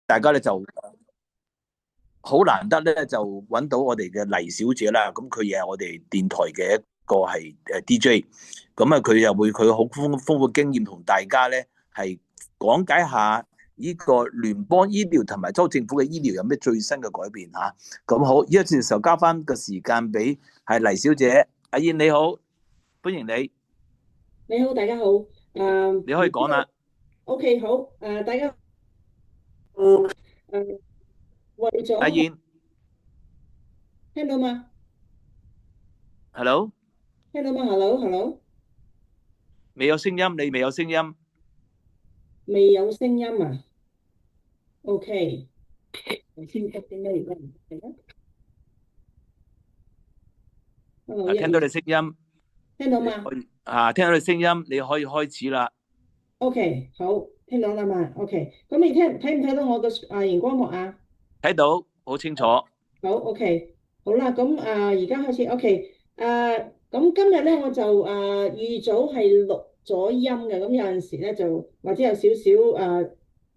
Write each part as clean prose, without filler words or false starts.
大家咧就好難得咧，就揾到我哋嘅黎小姐啦。咁佢亦係我哋電台嘅一個係DJ。咁啊，佢又會佢好豐富經驗，同大家咧係講解下呢個聯邦醫療同埋州政府嘅醫療有咩最新嘅改變嚇。咁好，呢一次時候交翻個時間俾係黎小姐。阿燕你好，歡迎你，你好，大家好。你可以講啦。OK，好。大家誒誒，為咗阿燕聽到嗎？，hello，聽到嗎？Hello，Hello，未有聲音，你未有聲音。未有聲音啊？OK，我先得啲咩嚟㗎？係啊，Hello，啊，聽到你聲音，聽到嗎你可以聽到你聲音，你可以開始啦。？OK，好，聽到啦嘛？OK，咁你睇唔睇到我嘅熒光幕啊？睇到好清楚。好，OK，好啦，咁而家開始，OK，咁今日咧我就預早係錄咗音嘅，咁有陣時咧就或者有少少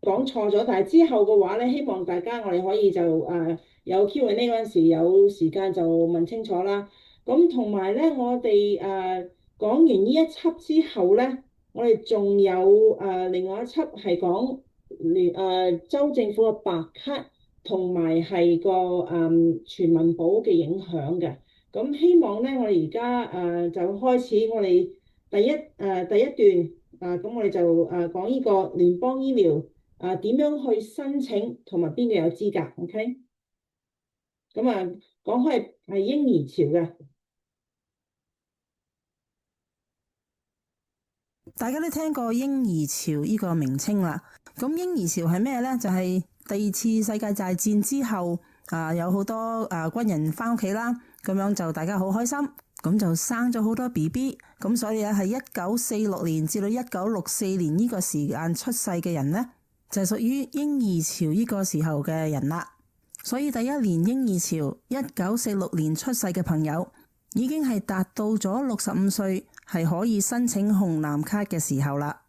講錯咗，但係之後嘅話咧，希望大家我哋可以就有 Q&A 嗰陣時有時間就問清楚啦。咁同埋咧，我哋講完呢一輯之後咧，我哋仲有另外一輯係講州政府嘅白卡。同埋係個全民保嘅影響嘅，咁希望咧，我哋而家就開始我哋第一段咁我哋就講呢個聯邦醫療點樣去申請同埋邊個有資格，OK？咁講開係嬰兒潮嘅。大家都聽過嬰兒潮呢個名稱啦。咁嬰兒潮係咩呢？就係第二次世界大戰之後，有好多軍人翻屋企啦，咁樣就大家好開心，咁就生咗好多 BB。咁所以咧係1946年至到1964年呢個時間出世嘅人呢，就係屬於嬰兒潮呢個時候嘅人啦。所以第一年嬰兒潮1946年出世嘅朋友，已經係達到咗65歲，係可以申請紅藍卡嘅時候啦。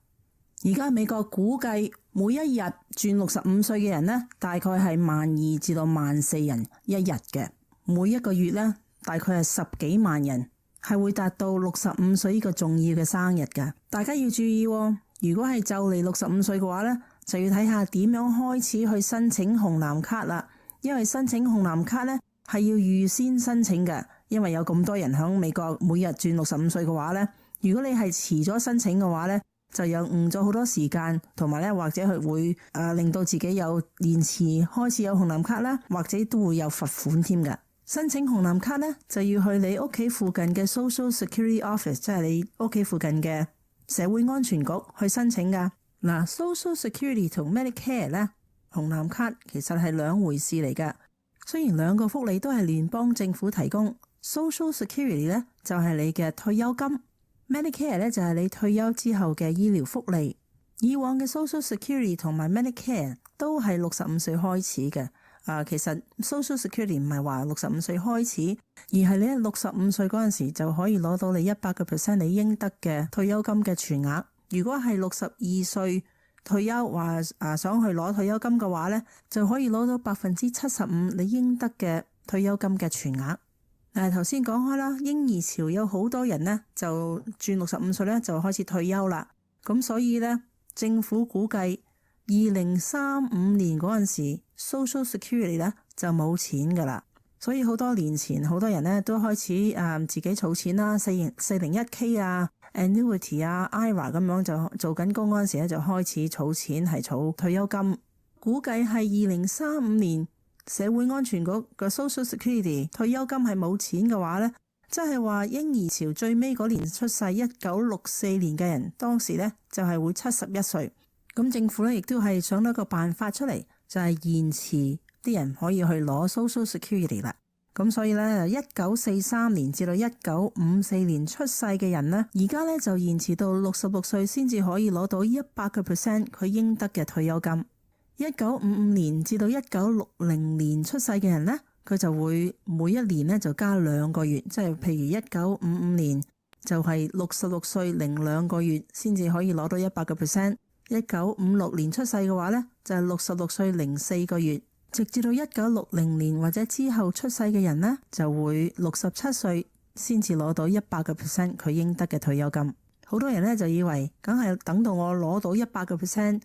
而家美國估計每一日轉65歲嘅人呢，大概係12,000至到14,000人一日嘅。每一個月呢，大概係10幾萬人係會達到65歲呢個重要嘅生日㗎。大家要注意喎，如果係就嚟65歲嘅話呢，就要睇下點樣開始去申請紅藍卡啦。因為申請紅藍卡呢，係要預先申請嘅。因為有咁多人喺美國每日轉65歲嘅話呢，如果你係遲咗申請嘅話呢，就有誤咗好多時間，同埋咧或者佢會令到自己有延遲開始有紅藍卡啦，或者都會有罰款添㗎。申請紅藍卡呢，就要去你屋企附近嘅 Social Security Office，即係你屋企附近嘅社會安全局去申請㗎。嗱，Social Security 同 Medicare 呢，紅藍卡其實係兩回事嚟㗎。雖然兩個福利都係聯邦政府提供。Social Security 咧就係你嘅退休金，Medicare 咧就係你退休之後嘅醫療福利。以往嘅 Social Security 同埋 Medicare 都係65歲開始嘅。其實 Social Security 唔係話65歲開始，而係你喺65歲嗰陣時就可以攞到你100%你應得嘅退休金嘅全額。如果係62歲退休話想去攞退休金嘅話咧，就可以攞到75%你應得嘅退休金嘅全額。頭先講開啦，嬰兒潮有好多人呢，就轉65歲咧就開始退休啦。咁所以呢，政府估計2035年嗰陣時 Social Security 咧就冇錢噶啦。所以好多年前好多人呢都開始自己儲錢啦，401k Annuity IRA 咁樣就做緊工嗰陣時咧就開始儲錢係儲退休金。估計係2035年。社會安全局嘅 Social Security 退休金係冇錢嘅話呢，即係話嬰兒潮最尾嗰年出世1964年嘅人，當時呢就係會71歲。咁政府呢亦都係想到一個辦法出嚟，就係延遲啲人可以去攞 Social Security 啦。咁所以呢，1943年至到1954年出世嘅人呢，而家呢就延遲到66歲先至可以攞到100%佢應得嘅退休金。1955年至到1960年出世嘅人呢，佢就會每一年呢就加2個月，即係譬如1955年就係66歲零2個月先至可以攞到100%， 1956年出世嘅話呢，就係66歲零4個月，直至到1960年或者之後出世嘅人呢，就會67歲先至攞到100% 佢應得嘅退休金。好多人呢就以為梗係等到我攞到100%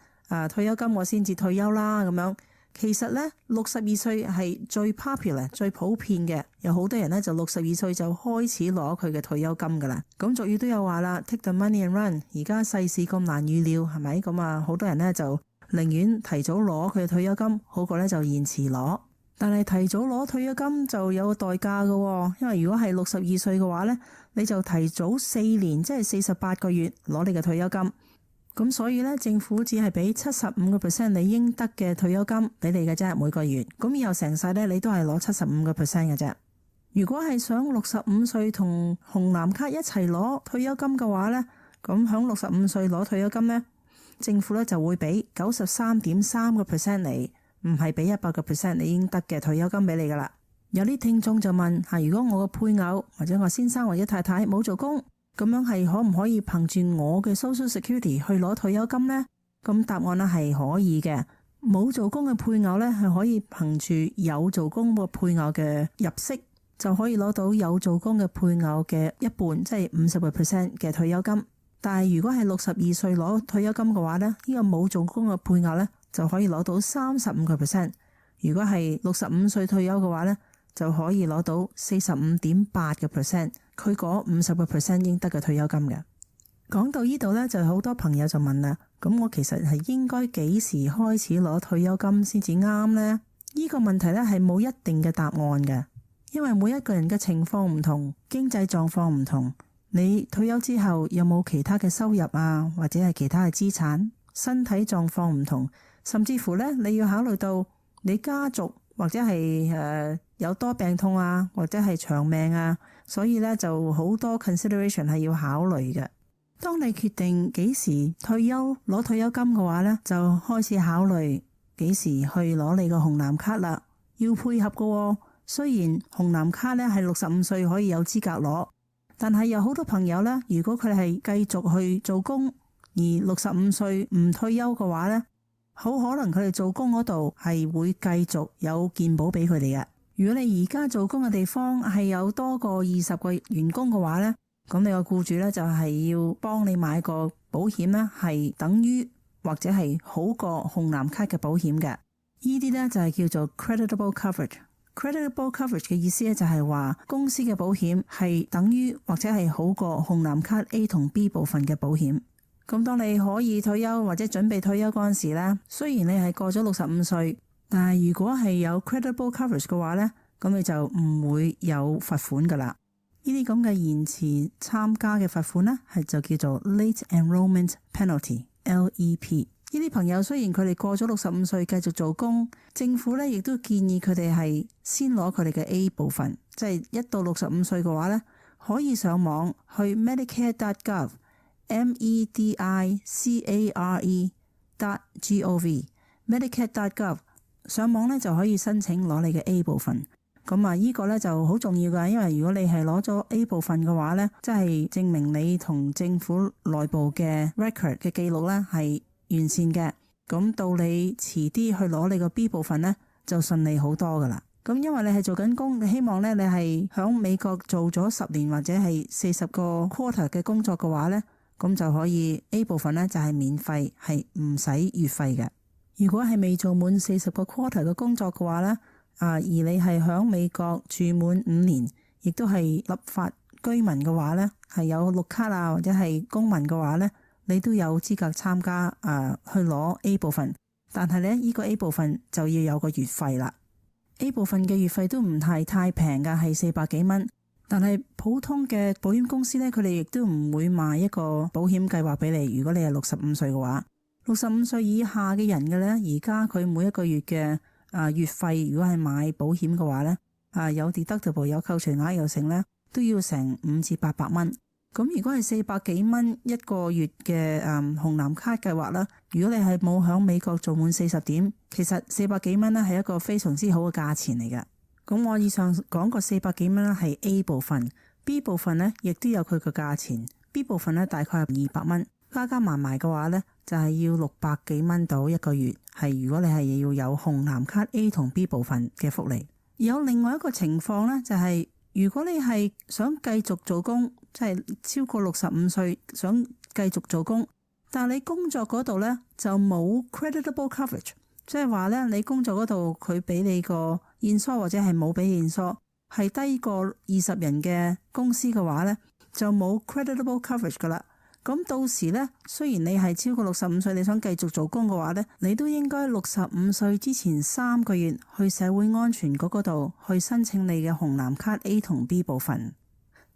退休金我先至退休啦咁樣。其實呢，62歲係最 popular 最普遍嘅，有好多人呢就62歲就開始攞佢嘅退休金噶啦。咁俗語都有話啦，take the money and run。而家世事咁難預料，係咪？咁啊，好多人呢就寧願提早攞佢嘅退休金，好過呢就延遲攞。但係提早攞退休金就有個代價嘅，因為如果係62歲嘅話呢，你就提早4年，即係48個月攞你嘅退休金。咁所以咧，政府只係俾75% 你應得嘅退休金俾你嘅啫，每個月。咁以後成世咧，你都係攞75% 嘅啫。如果係想65歲同紅藍卡一齊攞退休金嘅話咧，咁響65歲攞退休金咧，政府咧就會俾93.3% 你，唔係俾100% 你應得嘅退休金俾你噶啦。有啲聽眾就問：如果我嘅配偶或者我先生或者太太冇做工，咁樣係可唔可以憑住我嘅 Social Security 去攞退休金呢？咁答案咧係可以嘅。冇做工嘅配偶咧係可以憑住有做工嘅配偶嘅入息，就可以攞到有做工嘅配偶嘅一半，即係50% 嘅退休金。但係如果係62歲攞退休金嘅話咧，呢個冇做工嘅配偶咧就可以攞到35%。如果係65歲退休嘅話咧，就可以攞到45.8%，佢嗰50% 應得嘅退休金嘅。講到呢度呢，就好多朋友就問啦，咁我其實係應該幾時開始攞退休金先至啱呢？呢個問題呢係冇一定嘅答案嘅，因為每一個人嘅情況唔同，經濟狀況唔同，你退休之後有冇其他嘅收入啊，或者係其他嘅資產，身體狀況唔同，甚至乎呢，你要考慮到你家族或者係有多病痛啊，或者係長命啊，所以咧就好多 consideration 係要考慮嘅。當你決定幾時退休攞退休金嘅話咧，就開始考慮幾時去攞你個紅藍卡啦。要配合嘅喎，雖然紅藍卡咧係65歲可以有資格攞，但係有好多朋友咧，如果佢係繼續去做工而65歲唔退休嘅話咧，好可能佢哋做工嗰度係會繼續有健保俾佢哋嘅。如果你而家做工嘅地方係有多過20個員工嘅話呢，咁你個僱主呢就係要幫你買個保險呢，係等於或者係好過紅藍卡嘅保險嘅。呢啲呢就係叫做 creditable coverage。creditable coverage 嘅意思呢就係話公司嘅保險係等於或者係好過紅藍卡 A 同 B 部分嘅保險。咁當你可以退休或者準備退休嗰陣時呢，雖然你係過咗65歲，但係如果係有 creditable coverage 嘅話呢，咁你就唔會有罰款噶啦。呢啲咁嘅延遲參加嘅罰款呢，係就叫做 late enrollment penalty，LEP。呢啲朋友雖然佢哋過咗65歲繼續做工，政府呢亦都建議佢哋係先攞佢哋嘅 A 部分，即係1到65歲嘅話呢，可以上網去 medicare.gov，medicare.gov，medicare.gov 上網咧就可以申請攞你嘅 A 部分。咁啊，呢個咧就好重要噶，因為如果你係攞咗 A 部分嘅話咧，即係證明你同政府內部嘅 record 嘅記錄咧係完善嘅。咁到你遲啲去攞你個 B 部分咧，就順利好多噶啦。咁因為你係做緊工，你希望咧你係響美國做咗10年或者係40個 quarter 嘅工作嘅話咧，咁就可以 A 部分咧就係免費，係唔使月費嘅。如果係未做滿40個 quarter 嘅工作嘅話咧，而你係響美國住滿5年，亦都係立法居民嘅話咧，係有綠卡啊或者係公民嘅話咧，你都有資格參加去攞 A 部分。但係咧呢個 A 部分就要有個月費啦。A 部分嘅月費都唔係太平噶，係400幾蚊。但係普通嘅保險公司咧，佢哋亦都唔會賣一個保險計劃俾你。如果你係65歲嘅話，65歲以下嘅人嘅咧，而家佢每一個月嘅月費，如果係買保險嘅話咧，有 deductible 有扣除額又成咧，都要成500至800蚊。咁如果係400幾蚊一個月嘅紅藍卡計劃啦，如果你係冇響美國做滿40點，其實400幾蚊咧係一個非常之好嘅價錢嚟嘅。咁我以上講過400幾蚊咧係 A 部分，B 部分咧亦都有佢嘅價錢。B 部分咧大概係200蚊。加加埋埋嘅話呢，就係要600幾蚊到一個月，係如果你係要有紅藍卡 A 同 B 部分嘅福利。有另外一個情況呢，就係如果你係想繼續做工，即係超過65歲想繼續做工，但係你工作嗰度呢，就冇 creditable coverage， 即係話呢，你工作嗰度佢俾你個現疏或者係冇俾現疏，係低過20人嘅公司嘅話呢，就冇 creditable coverage 噶啦。咁到時呢，雖然你係超過65歲，你想繼續做工嘅話呢，你都應該65歲之前3個月去社會安全局嗰度去申請你嘅紅藍卡 A 同 B 部分。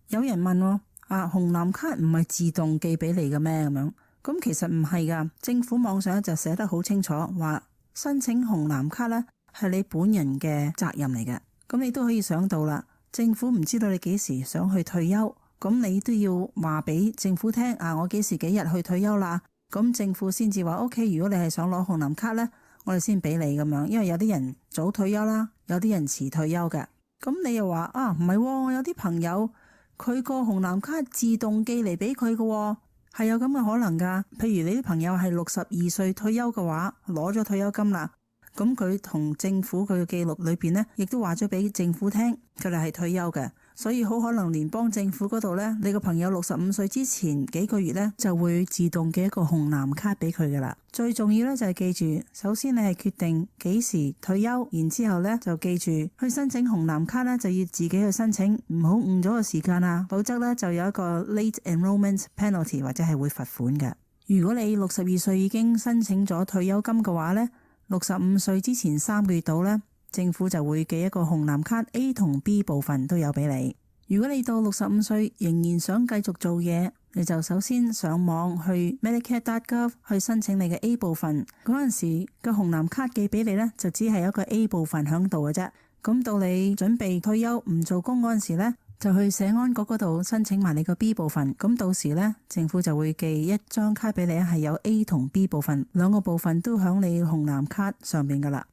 有人問我紅藍卡唔係自動寄俾你嘅咩？咁樣，咁其實唔係噶，政府網上就寫得好清楚，話申請紅藍卡呢係你本人嘅責任嚟嘅。咁你都可以想到啦，政府唔知道你幾時想去退休。咁你都要話俾政府聽我幾時幾日去退休啦，咁政府先至話 OK， 如果你係想攞紅藍卡呢，我哋先俾你咁樣。因為有啲人早退休啦，有啲人遲退休嘅。咁你又話唔係，我有啲朋友佢個紅藍卡自動寄嚟俾佢嘅，係有咁嘅可能噶。譬如你啲朋友係62歲退休嘅話，攞咗退休金啦，咁佢同政府佢嘅記錄裏邊呢，亦都話咗俾政府聽佢哋係退休嘅。所以好可能聯邦政府嗰度呢，你個朋友65歲之前幾個月呢，就會自動寄一個紅藍卡俾佢噶啦。最重要呢，就係記住，首先你係決定幾時退休，然之後呢就記住去申請紅藍卡呢，就要自己去申請，唔好誤咗個時間啊，否則呢，就有一個 late enrollment penalty 或者係會罰款嘅。如果你62歲已經申請咗退休金嘅話呢，65歲之前3個月到呢，政府就會寄一個紅藍卡 A 同 B 部分都有俾你。如果你到65歲仍然想繼續做嘢，你就首先上網去 Medicare.gov 去申請你嘅 A 部分。嗰陣時個紅藍卡寄俾你呢，就只係一個 A 部分響度嘅啫。咁到你準備退休唔做工嗰陣時呢，就去社安局嗰度申請埋你個 B 部分。咁到時呢，政府就會寄一張卡俾你，係有 A 同 B 部分，兩個部分都響你紅藍卡上邊噶啦。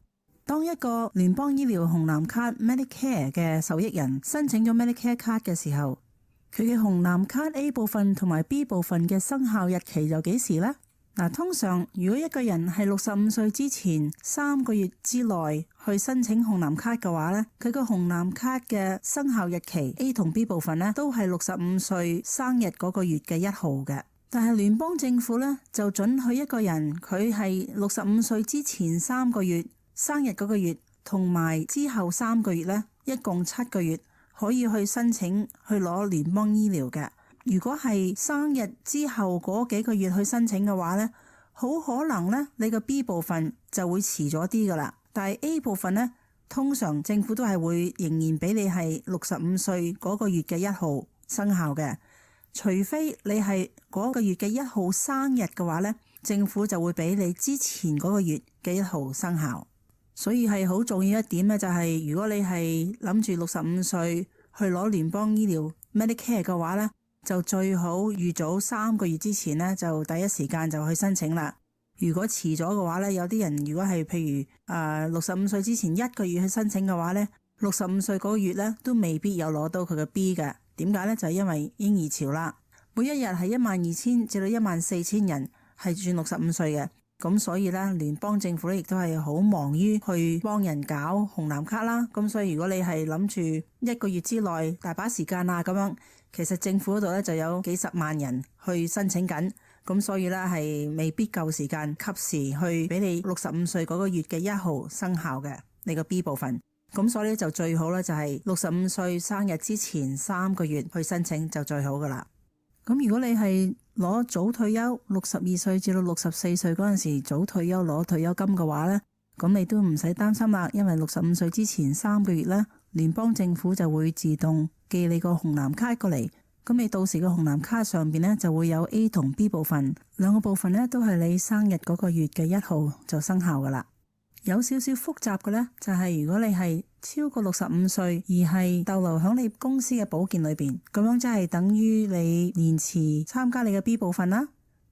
當一個聯邦醫療紅藍卡 Medicare 嘅受益人申請咗 Medicare 卡嘅時候，佢嘅紅藍卡 A 部分同埋 B 部分嘅生效日期就幾時呢？通常如果一個人係65歲之前3個月之內去申請紅藍卡嘅話呢，佢個紅藍卡嘅生效日期 A 同 B 部分呢，都係65歲生日嗰個月嘅1號嘅。但係聯邦政府呢，就准許一個人佢係65歲之前3個月生日嗰個月同埋之後3個月呢，一共7個月可以去申請去攞聯邦醫療嘅。如果係生日之後嗰幾個月去申請嘅話呢，好可能呢，你個 B 部分就會遲咗啲噶啦。但係 A 部分呢，通常政府都係會仍然俾你係65歲嗰個月嘅1號生效嘅，除非你係嗰個月嘅1號生日嘅話呢，政府就會俾你之前嗰個月嘅1號生效。所以係好重要一點咧，就係如果你係諗住65歲去攞聯邦醫療 Medicare 嘅話呢，就最好預早3個月之前呢，就第一時間就去申請啦。如果遲咗嘅話呢，有啲人如果係譬如65歲之前1個月去申請嘅話呢，65歲嗰個月呢都未必有攞到佢嘅 B 嘅。點解呢？就係因為嬰兒潮啦，每一日係12000至到14000人係轉65歲嘅。咁所以咧，聯邦政府咧亦都係好忙於去幫人搞紅藍卡啦。咁所以如果你係諗住1個月之內大把時間啊咁樣，其實政府嗰度咧就有幾十萬人去申請緊。咁所以咧係未必夠時間及時去俾你65歲嗰個月嘅1號生效嘅你個 B 部分。咁所以咧就最好咧就係65歲生日之前3個月去申請就最好噶啦。咁如果你係攞早退休62歲至到64歲嗰陣時早退休攞退休金嘅話呢，咁你都唔使擔心啦，因為65歲之前3個月呢，聯邦政府就會自動寄你個紅藍卡過嚟。咁你到時個紅藍卡上邊呢，就會有 A 同 B 部分，兩個部分呢都係你生日嗰個月嘅1號就生效噶啦。有少少複雜嘅呢，就係如果你係超過65歲而係逗留喺你公司嘅保健裏邊，咁樣即係等於你延遲參加你嘅 B 部分啦。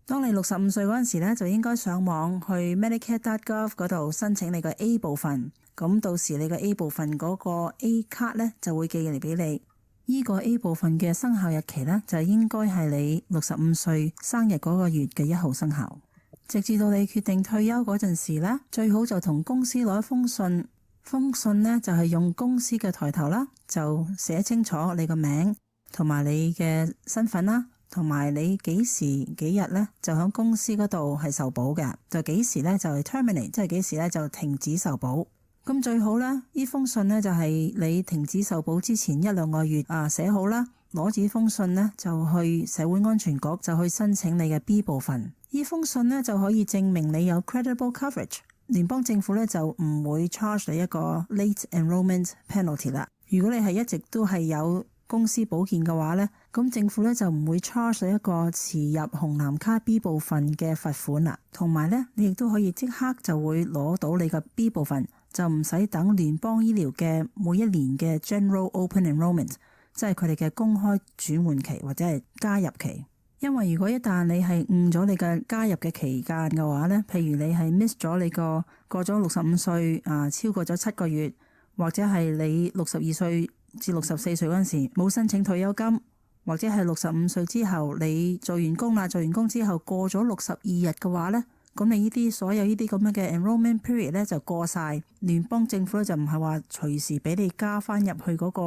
當你65歲嗰陣時呢，就應該上網去 Medicare.gov 嗰度申請你個 A 部分。咁到時你個 A 部分嗰個 A 卡呢，就會寄嚟俾你。呢個 A 部分嘅生效日期呢，就應該係你65歲生日嗰個月嘅1號生效，直至到你決定退休嗰陣時呢，最好就同公司攞一封信，封信呢，就係用公司嘅抬頭啦，就寫清楚你個名同埋你嘅身份啦，同埋你幾時幾日呢，就喺公司嗰度係受保嘅，就幾時呢，就係 terminate， 即係幾時呢，就停止受保。咁最好呢，呢封信呢，就係你停止受保之前1-2個月寫好啦，攞住封信呢，就去社會安全局就去申請你嘅 B 部分。呢封信呢，就可以證明你有 credible coverage， 聯邦政府呢，就唔會 charge 你一個 late enrollment penalty 啦。如果你係一直都係有公司保險嘅話呢，咁政府呢，就唔會 charge 你一個遲入紅藍卡 B 部分嘅罰款啦。同埋呢，你亦都可以即刻就會攞到你嘅 B 部分，就唔使等聯邦醫療嘅每一年嘅 General Open Enrollment， 即係佢哋嘅公開轉換期或者係加入期。因為如果一旦你係誤咗你嘅加入嘅期間嘅話呢，譬如你係 miss 咗你過咗65歲超過咗7個月，或者係你62歲至64歲嗰陣時冇申請退休金，或者係65歲之後你做完工啦，做完工之後過咗62日嘅話呢，咁你呢啲所有呢啲咁樣嘅 enrollment period 咧就過晒，聯邦政府咧就唔係話隨時俾你加翻入去嗰個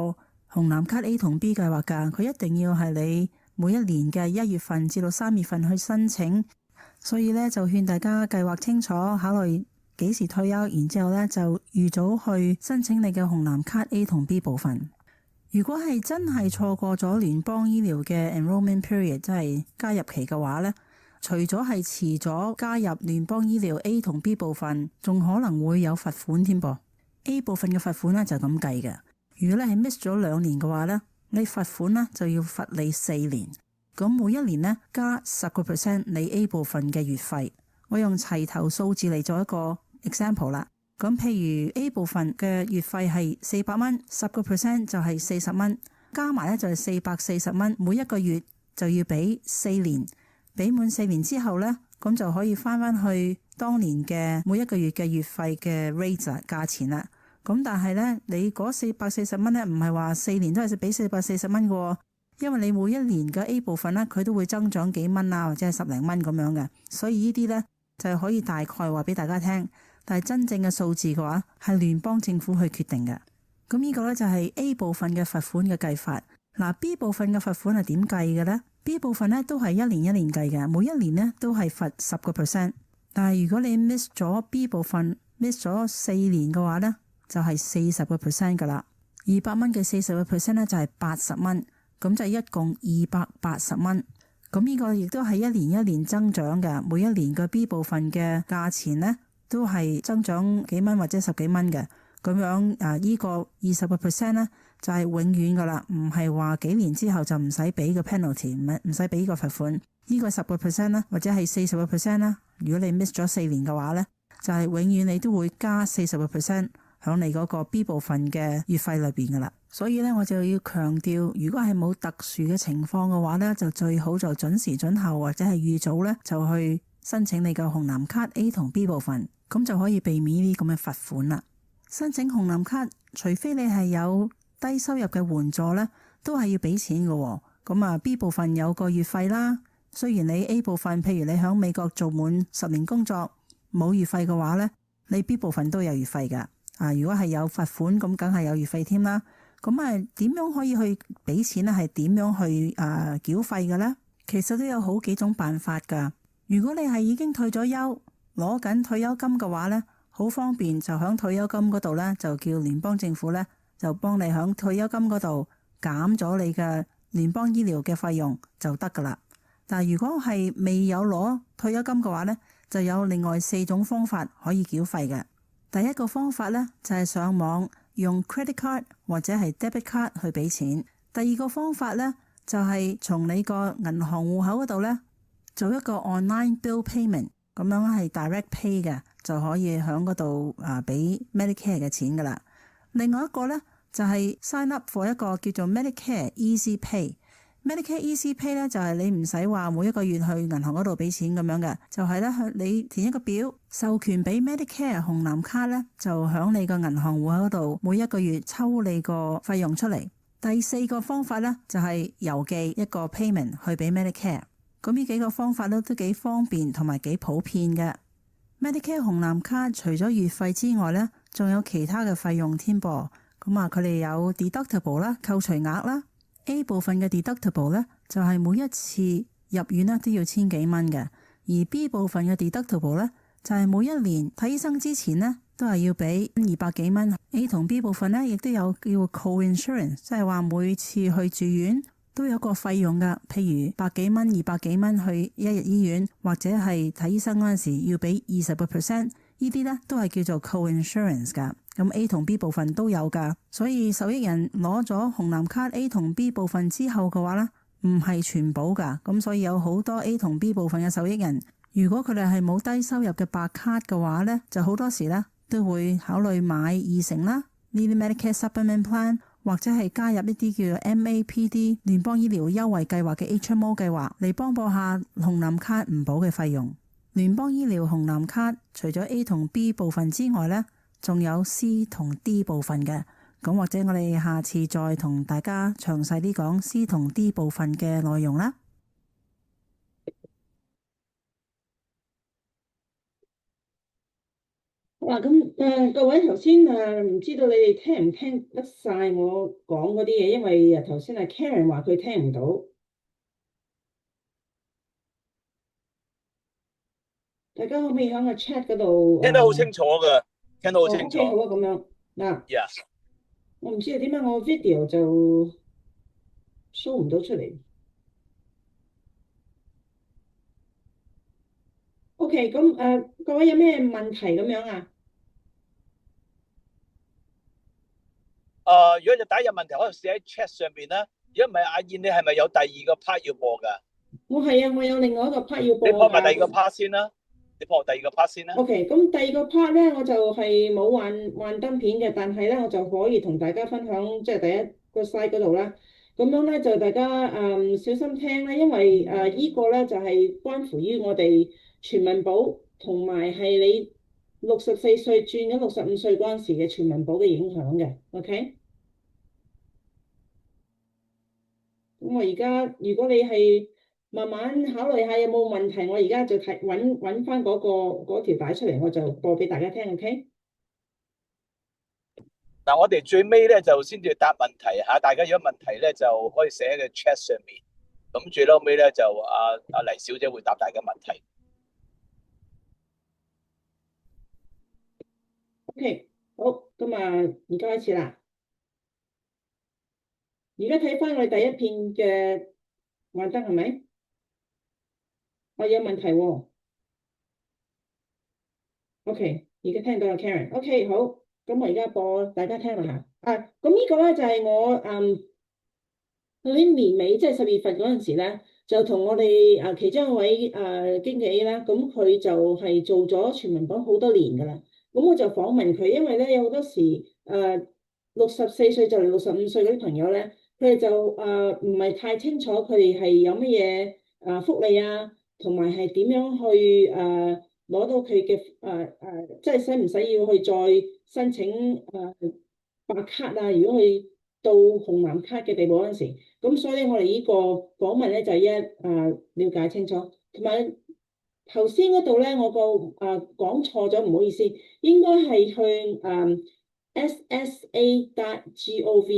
紅藍卡 A 同 B 計劃㗎，佢一定要係你每一年嘅1月份至到3月份去申請，所以咧就勸大家計劃清楚，考慮幾時退休，然之後咧就預早去申請你嘅紅藍卡 A 同 B 部分。如果係真係錯過咗聯邦醫療嘅 enrollment period， 即係加入期嘅話咧，除咗係遲咗加入聯邦醫療 A 同 B 部分，仲可能會有罰款添噃。A 部分嘅罰款咧就咁計嘅，如果你係 miss 咗2年嘅話咧，你罰款咧就要罰你4年，咁每一年咧加10% 你 A 部分嘅月費。我用齊頭數字嚟做一個 example 啦。咁譬如 A 部分嘅月費係400蚊，10% 就係40蚊，加埋咧就係440蚊，每一個月就要俾4年。俾滿4年之後呢，咁就可以翻去當年嘅每一個月嘅月費嘅 rate 價錢啦。咁但係呢，你嗰440蚊呢，唔係話4年都係俾440蚊嘅，因為你每一年嘅 A 部分呢，佢都會增長幾蚊啊，或者係10零蚊咁樣嘅。所以呢啲呢，就係可以大概話俾大家聽，但係真正嘅數字嘅話係聯邦政府去決定嘅。咁呢個呢，就係 A 部分嘅罰款嘅計法。嗱， B 部分嘅罰款係點計嘅呢？B 部分咧都係一年計嘅，每一年咧都係罰10%。但係如果你 miss 咗 B 部分 miss 咗4年嘅話咧，就係40%噶啦。200蚊嘅40%咧就係80蚊，咁就一共280蚊。咁呢個亦都係一年增長嘅，每一年嘅 B 部分嘅價錢咧都係增長幾蚊或者10幾蚊嘅。咁樣呢個20% 咧就係永遠噶啦，唔係話幾年之後就唔使俾個 penalty， 唔使俾個罰款。呢個10% 啦，或者係40% 啦，如果你 miss 咗4年嘅話咧，就係永遠你都會加40% 響你嗰個 B 部分嘅月費裏邊噶啦。所以咧我就要強調，如果係冇特殊嘅情況嘅話咧，就最好就準時準候或者係預早咧就去申請你個紅藍卡 A 同 B 部分，咁就可以避免呢啲咁嘅罰款啦。申請紅藍卡，除非你係有低收入嘅援助呢，都係要俾錢嘅。咁B 部分有個月費啦。雖然你 A 部分，譬如你喺美國做滿10年工作冇月費嘅話呢，你 B 部分都有月費噶。如果係有罰款，咁梗係有月費添啦。咁點樣可以去俾錢呢？係點樣去繳費嘅呢？其實都有好幾種辦法噶。如果你係已經退咗休，攞緊退休金嘅話呢，好方便，就響退休金嗰度呢，就叫聯邦政府呢，就幫你響退休金嗰度減咗你嘅聯邦醫療嘅費用就得噶啦。但係如果係未有攞退休金嘅話呢，就有另外4種方法可以繳費嘅。第一個方法呢，就係上網用 credit card 或者係 debit card 去俾錢。第二個方法呢，就係從你個銀行戶口嗰度呢，做一個 online bill payment， 咁樣係 direct pay 嘅，就可以喺嗰度俾 Medicare 嘅錢噶啦。另外一個呢，就係 sign up for 一個叫做 Medicare Easy Pay。Medicare Easy Pay 呢，就係你唔使話每一個月去銀行嗰度俾錢咁樣嘅，就係咧你填一個表，授權俾 Medicare 紅藍卡呢，就喺你個銀行戶口嗰度每一個月抽你個費用出嚟。第四個方法咧就係郵寄一個 payment 去俾 Medicare。咁呢幾個方法咧都幾方便同埋幾普遍嘅。Medicare 紅藍卡除咗月費之外咧，仲有其他嘅費用添噃。咁啊，佢哋有 deductible 啦，扣除額啦。A 部分嘅 deductible 咧就係每一次入院咧都要1000幾蚊嘅，而 B 部分嘅 deductible 咧就係每一年睇醫生之前咧都係要俾200幾蚊。A 同 B 部分咧亦都有叫 co-insurance， 即係話每次去住院都有個費用噶，譬如100幾蚊、200幾蚊去一日醫院，或者係睇醫生嗰陣時要俾20%，呢啲咧都係叫做 co-insurance 噶。咁 A 同 B 部分都有噶，所以受益人攞咗紅藍卡 A 同 B 部分之後嘅話咧，唔係全保噶。咁所以有好多 A 同 B 部分嘅受益人，如果佢哋係冇低收入嘅白卡嘅話咧，就好多時咧都會考慮買2成啦，呢啲 Medicare Supplement Plan， 或者係加入一啲叫做 MAPD 聯邦醫療優惠計劃嘅 HMO 計劃嚟幫補下紅藍卡唔保嘅費用。聯邦醫療紅藍卡除咗 A 同 B 部分之外咧，仲有 C 同 D 部分嘅。咁或者我哋下次再同大家詳細啲講 C 同 D 部分嘅內容啦。嗱咁各位頭先唔知道你哋聽唔聽得晒我講嗰啲嘢，因為頭先Karen 話佢聽唔到，大家可唔可以喺個 chat 嗰度聽得好清楚㗎，聽到好清楚。OK 好啊，咁樣嗱， Yes。我唔知道點解我 video 就 show 唔到出嚟。OK，咁各位有咩問題咁樣啊？如果你打入問題，可能寫喺 chat 上邊啦。如果唔係，阿燕你係咪有第二個 part 要播㗎？我係啊，我有另外一個 part 要播㗎。你播埋第二個 part 先啦。你播第二個 part 先啦。OK，咁第二個 part 咧，我就係冇幻燈片嘅，但係咧我就可以同大家分享，即係第一個 slide 嗰度啦。咁樣咧就大家小心聽啦，因為依個咧就係關乎於我哋全民保同埋係你64歲轉咗65歲嗰陣時嘅全民保嘅影響嘅。OK，咁我而家如果你係慢慢考慮下有冇問題，我而家就揾翻嗰條帶出嚟，我就播俾大家聽。OK。嗱，我哋最尾咧就先至答問題嚇，大家如果問題咧就可以寫喺個 chat 上面。咁最後尾咧就阿黎小姐會答大家問題。OK，好，咁而家開始啦。而家睇翻我哋第一片嘅幻燈係咪？我有問題喎。OK，而家聽到阿 Karen。OK，好，咁我而家播大家聽啦嚇。咁呢個咧就係我喺年尾即係10月份嗰陣時咧，就同我哋其中一位經紀啦，咁佢就係做咗全民保好多年㗎啦。咁我就訪問佢，因為咧有好多時64歲就嚟65歲嗰啲朋友咧，佢哋就唔係太清楚佢哋係有乜嘢福利啊，同埋係點樣去攞到佢嘅即係使唔使要去再申請白卡啊？如果去到紅藍卡嘅地步嗰陣時，咁所以咧我哋呢個訪問咧就了解清楚，同埋頭先嗰度咧我個講錯咗，唔好意思，應該係去SSA.gov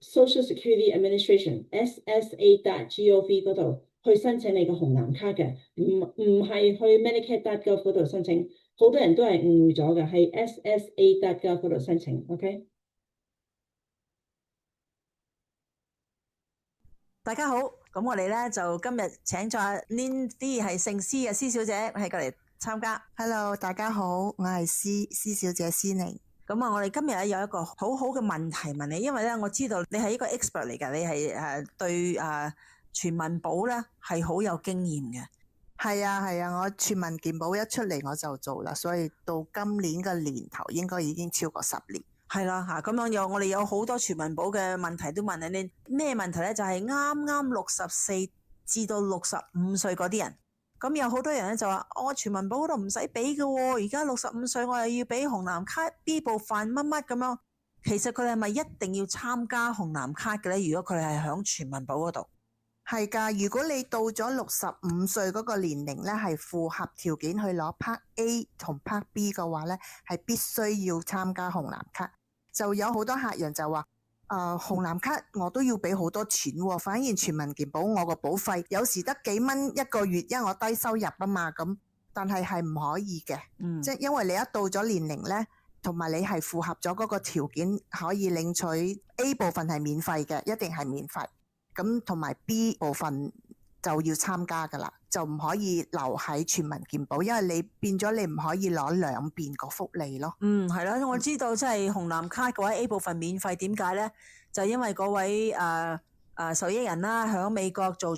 Social Security Administration SSA.gov 嗰度去申請你個紅藍卡嘅，唔係去 Medicare.gov 嗰度申請，好多人都係誤會咗嘅，係 SSA.gov 嗰度申請。OK。大家好，咁我哋咧就今日請咗 Lindy 係姓施嘅施小姐係過嚟參加。Hello， 大家好，我係施小姐施寧。咁我哋今日有一個好好嘅問題問你，因為咧我知道你係一個 expert 嚟㗎，你係對全民保咧係好有經驗嘅。係啊，我全民健保一出嚟我就做啦，所以到今年嘅年頭應該已經超過10年。係啦嚇，咁樣我哋有好多全民保嘅問題都問你咩問題咧？就係啱啱64至到65歲嗰啲人，咁有好多人咧就話我全民保嗰度唔使俾嘅喎，而家65歲我又要俾紅藍卡 B 部分乜乜咁樣。其實佢哋係咪一定要參加紅藍卡嘅咧？如果佢哋係響全民保嗰度，係㗎。如果你到咗65歲嗰個年齡咧，係符合條件去攞 Part A 同 Part B 嘅話咧，係必須要參加紅藍卡。就有好多客人就話，紅藍卡我都要俾好多錢喎，反而全民健保我個保費有時得幾蚊一個月，因為我低收入啊嘛，咁但係唔可以嘅，即係因為你一到咗年齡咧，同埋你係符合咗嗰個條件，可以領取 A 部分係免費嘅，一定係免費，咁同埋 B 部分就要參加噶啦，就唔可以留喺全民健保，因為你變咗你唔可以攞兩邊個福利咯。係啦，我知道即係紅藍卡嗰位 A 部分免費，點解咧？就因為嗰位受益人啦，喺美國做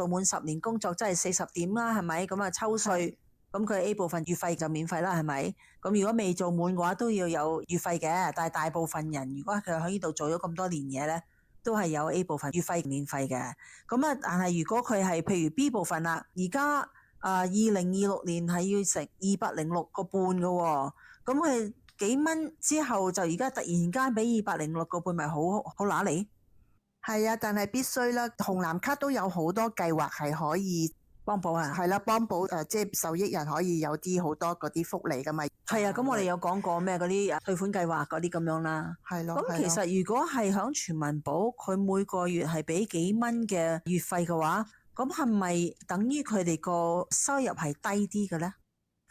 滿10年工作，即係40點啦，係咪？咁啊抽稅，咁佢 A 部分月費就免費啦，係咪？咁如果未做滿嘅話，都要有月費嘅。但係大部分人如果佢喺呢度做咗咁多年嘢咧，都係有 A 部分月費免費嘅。咁啊，但係如果佢係譬如 B 部分啦，而家2026年係要成206個半嘅喎，咁佢幾蚊之後就而家突然間俾206個半，咪好揦脷？係啊，但係必須啦，紅藍卡都有好多計劃係可以幫補啊，係啦，幫補即係受益人可以有啲好多嗰啲福利噶嘛。係啊，咁我哋有講過咩嗰啲退款計劃嗰啲咁樣啦。係咯。咁其實如果係響全民保，佢每個月係俾幾蚊嘅月費嘅話，咁係咪等於佢哋個收入係低啲嘅咧？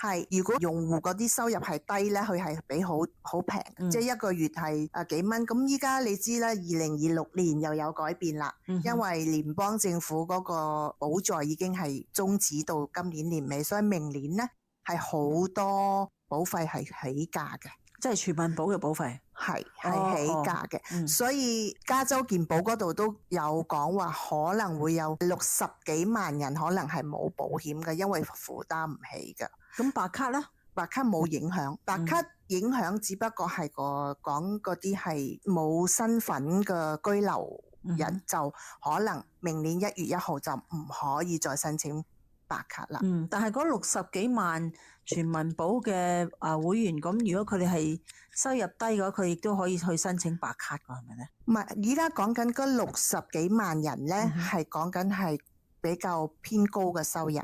係，如果用戶嗰啲收入係低咧，佢係俾好平，即係一個月係幾蚊。咁依家你知啦，2026年又有改變啦，因為聯邦政府嗰個補助已經係終止到今年年尾，所以明年咧係好多保費係起價嘅，即係全民保嘅保費係起價嘅。所以加州健保嗰度都有講話，可能會有60幾萬人可能係冇保險嘅，因為負擔唔起嘅。咁白卡咧？白卡冇影響，白卡影響只不過係講嗰啲係冇身份嘅居留人，就可能明年1月1號就唔可以再申請白卡啦。但係嗰60幾萬全民保嘅會員，咁如果佢哋係收入低嘅話，佢亦都可以去申請白卡㗎，係咪咧？唔係，而家講緊嗰60幾萬人咧，係講緊係比較偏高嘅收入。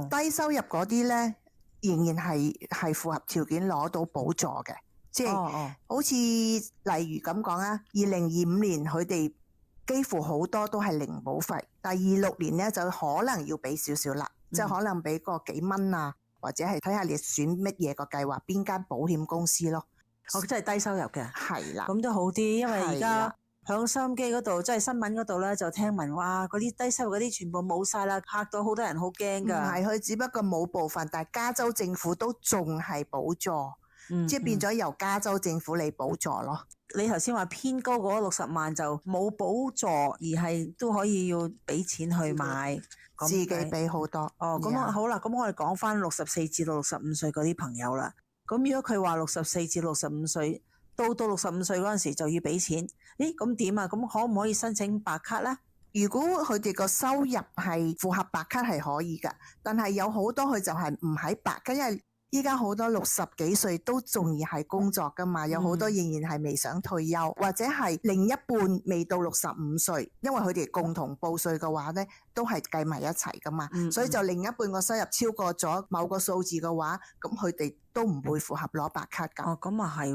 低收入嗰啲咧，仍然係符合條件攞到補助嘅，即係好似例如咁講啊，2025年佢哋幾乎好多都係零保費，但係26年咧就可能要俾少少啦，即係可能俾個幾蚊啊，或者係睇下你選乜嘢個計劃，邊間保險公司咯。即係低收入嘅，係啦，咁都好啲，因為而家響收音機嗰度，即係新聞嗰度咧，就聽聞哇，嗰啲低收入嗰啲全部冇晒啦，嚇到好多人好驚噶。唔係，佢只不過冇部分，但係加州政府都仲係補助，即係變咗由加州政府嚟補助咯。你頭先話偏高嗰60萬就冇補助，而係都可以要俾錢去買，自己俾好多。咁好啦，咁我哋講翻64至到65歲嗰啲朋友啦。咁如果佢話64至65歲，到65歲嗰陣時就要俾錢，咁點啊？咁可唔可以申請白卡呢？如果佢哋個收入係符合白卡係可以㗎，但係有好多佢就係唔喺白卡，因為依家好多60幾歲都仲要係工作㗎嘛，有好多仍然係未想退休，或者係另一半未到65歲，因為佢哋共同報稅嘅話呢，都係計埋一齊㗎嘛，所以就另一半個收入超過咗某個數字嘅話，咁佢哋都唔會符合攞白卡㗎。咁啊係，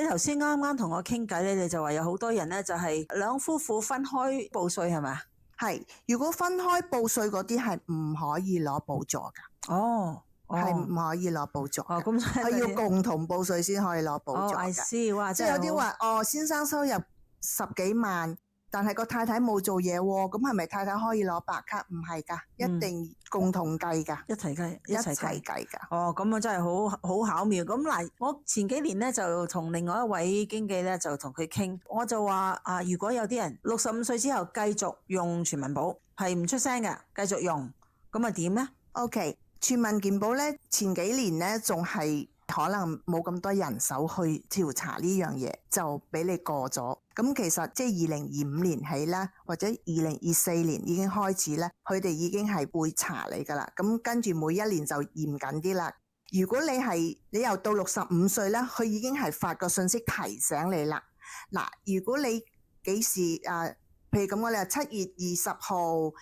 你頭先啱啱同我傾偈咧，你就話有好多人咧就係兩夫婦分開報稅係咪？係，如果分開報稅嗰啲係唔可以攞補助㗎。係唔可以攞補助，咁佢要共同報稅先可以攞補助。I see，哇！即係有啲話，先生收入10幾萬，但係個太太冇做嘢喎，咁係咪太太可以攞白卡？唔係㗎，一定共同計㗎，一齊計，一齊計㗎。咁啊真係好巧妙。咁嗱，我前幾年咧就同另外一位經紀咧就同佢傾，我就話如果有啲人65歲之後繼續用全民保，係唔出聲嘅，繼續用，咁啊點咧 ？OK。全民健保咧，前幾年咧仲係可能冇咁多人手去調查呢樣嘢，就俾你過咗。咁其實即係2025年起啦，或者2024年已經開始咧，佢哋已經係會查你噶啦。咁跟住每一年就嚴謹啲啦。如果你又到65歲咧，佢已經係發個信息提醒你啦。嗱，如果你幾時譬如咁我哋7月20號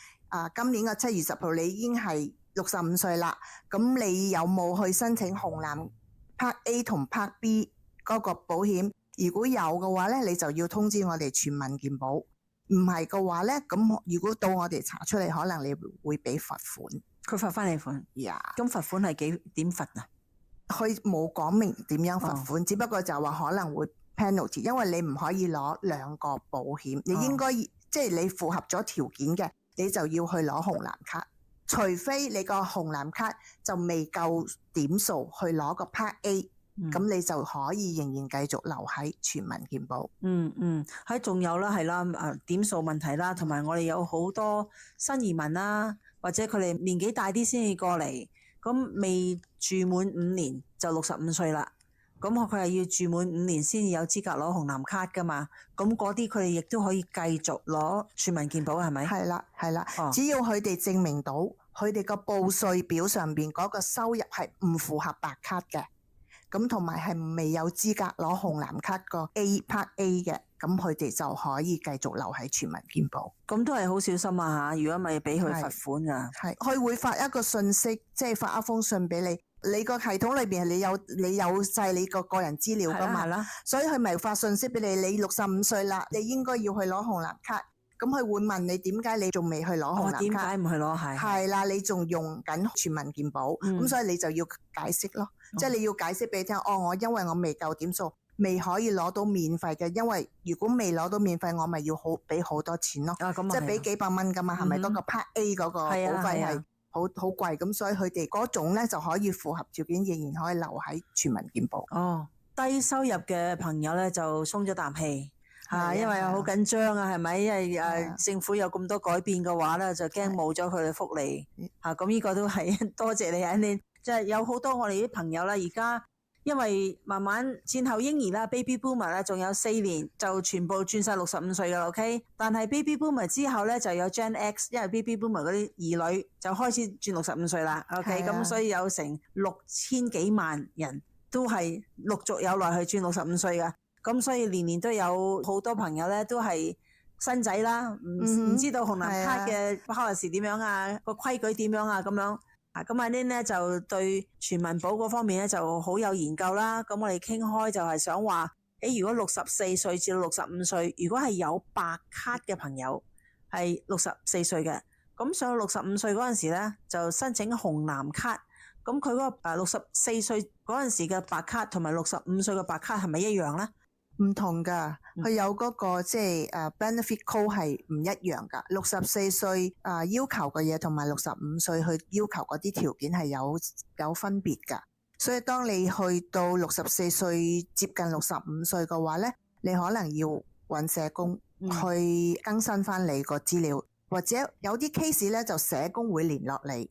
今年嘅7月10號你已經係65歲啦，咁你有冇去申請紅藍 Part A 同 Part B 嗰個保險？如果有嘅話咧，你就要通知我哋全民健保。唔係嘅話咧，咁如果到我哋查出嚟，可能你會俾罰款。佢罰翻你款呀？咁罰款係點罰啊？佢冇講明點樣罰款，只不過就話可能會 penalty， 因為你唔可以攞兩個保險，你應該即係你符合咗條件嘅，你就要去攞紅藍卡。除非你個紅藍卡就未夠點數去攞個 Part A，咁你就可以仍然繼續留喺全民健保。喺仲有啦，係啦，點數問題啦，同埋我哋有好多新移民啦，或者佢哋年紀大啲先至過嚟，咁未住滿5年就65歲啦。咁佢係要住滿5年先有資格攞紅藍卡噶嘛？咁嗰啲佢哋亦都可以繼續攞全民健保，係咪？係啦，只要佢哋證明到佢哋個報稅表上邊嗰個收入係唔符合白卡嘅，咁同埋係未有資格攞紅藍卡個 Part A 嘅，咁佢哋就可以繼續留喺全民健保。咁都係好小心啊嚇！如果咪俾佢罰款㗎，係佢會發一個信息，即係發一封信俾你。你個系統裏邊你有晒你個人資料噶嘛？所以佢咪發信息俾你，你65歲啦，你應該要去攞紅藍卡。咁佢會問你點解你仲未去攞紅藍卡？點解唔去攞？係啦，你仲用緊全民健保，咁所以你就要解釋咯。即係你要解釋俾你聽，我因為我未夠點數，未可以攞到免費嘅，因為如果未攞到免費，我咪要俾好多錢咯。即係俾幾百蚊噶嘛，係咪？嗰個 Part A 嗰個保費係好貴，咁所以佢哋嗰種咧就可以符合條件，仍然可以留喺全民健保。低收入嘅朋友咧就鬆咗啖氣。因為好緊張啊，係咪？因為政府有咁多改變嘅話咧，就驚冇咗佢嘅福利。咁呢個都係多謝你啊！你即係有好多我哋啲朋友啦，而家因為慢慢戰後嬰兒啦 ，baby boomer 啦，仲有4年就全部轉晒65歲㗎 ，OK？ 但係 baby boomer 之後咧就有 Gen X， 因為 baby boomer 嗰啲兒女就開始轉65歲啦，OK？ 咁所以有成6000幾萬人都係陸續有來去轉65歲㗎。咁所以年年都有好多朋友咧，都係新仔啦，唔知道紅藍卡嘅 policy 點樣啊，個規矩點樣啊咁樣。咁阿 Lin 咧就對全民保嗰方面咧就好有研究啦。咁我哋傾開就係想話，如果64歲至到65歲，如果係有白卡嘅朋友係64歲嘅，咁上到65歲嗰陣時咧就申請紅藍卡。咁佢嗰個64歲嗰陣時嘅白卡同埋65歲嘅白卡係咪一樣咧？唔同噶，佢有嗰個即係benefit code 係唔一樣噶。64歲要求嘅嘢同埋65歲去要求嗰啲條件係有分別噶。所以當你去到64歲接近65歲嘅話咧，你可能要揾社工去更新翻你個資料，或者有啲 case 咧就社工會聯絡你，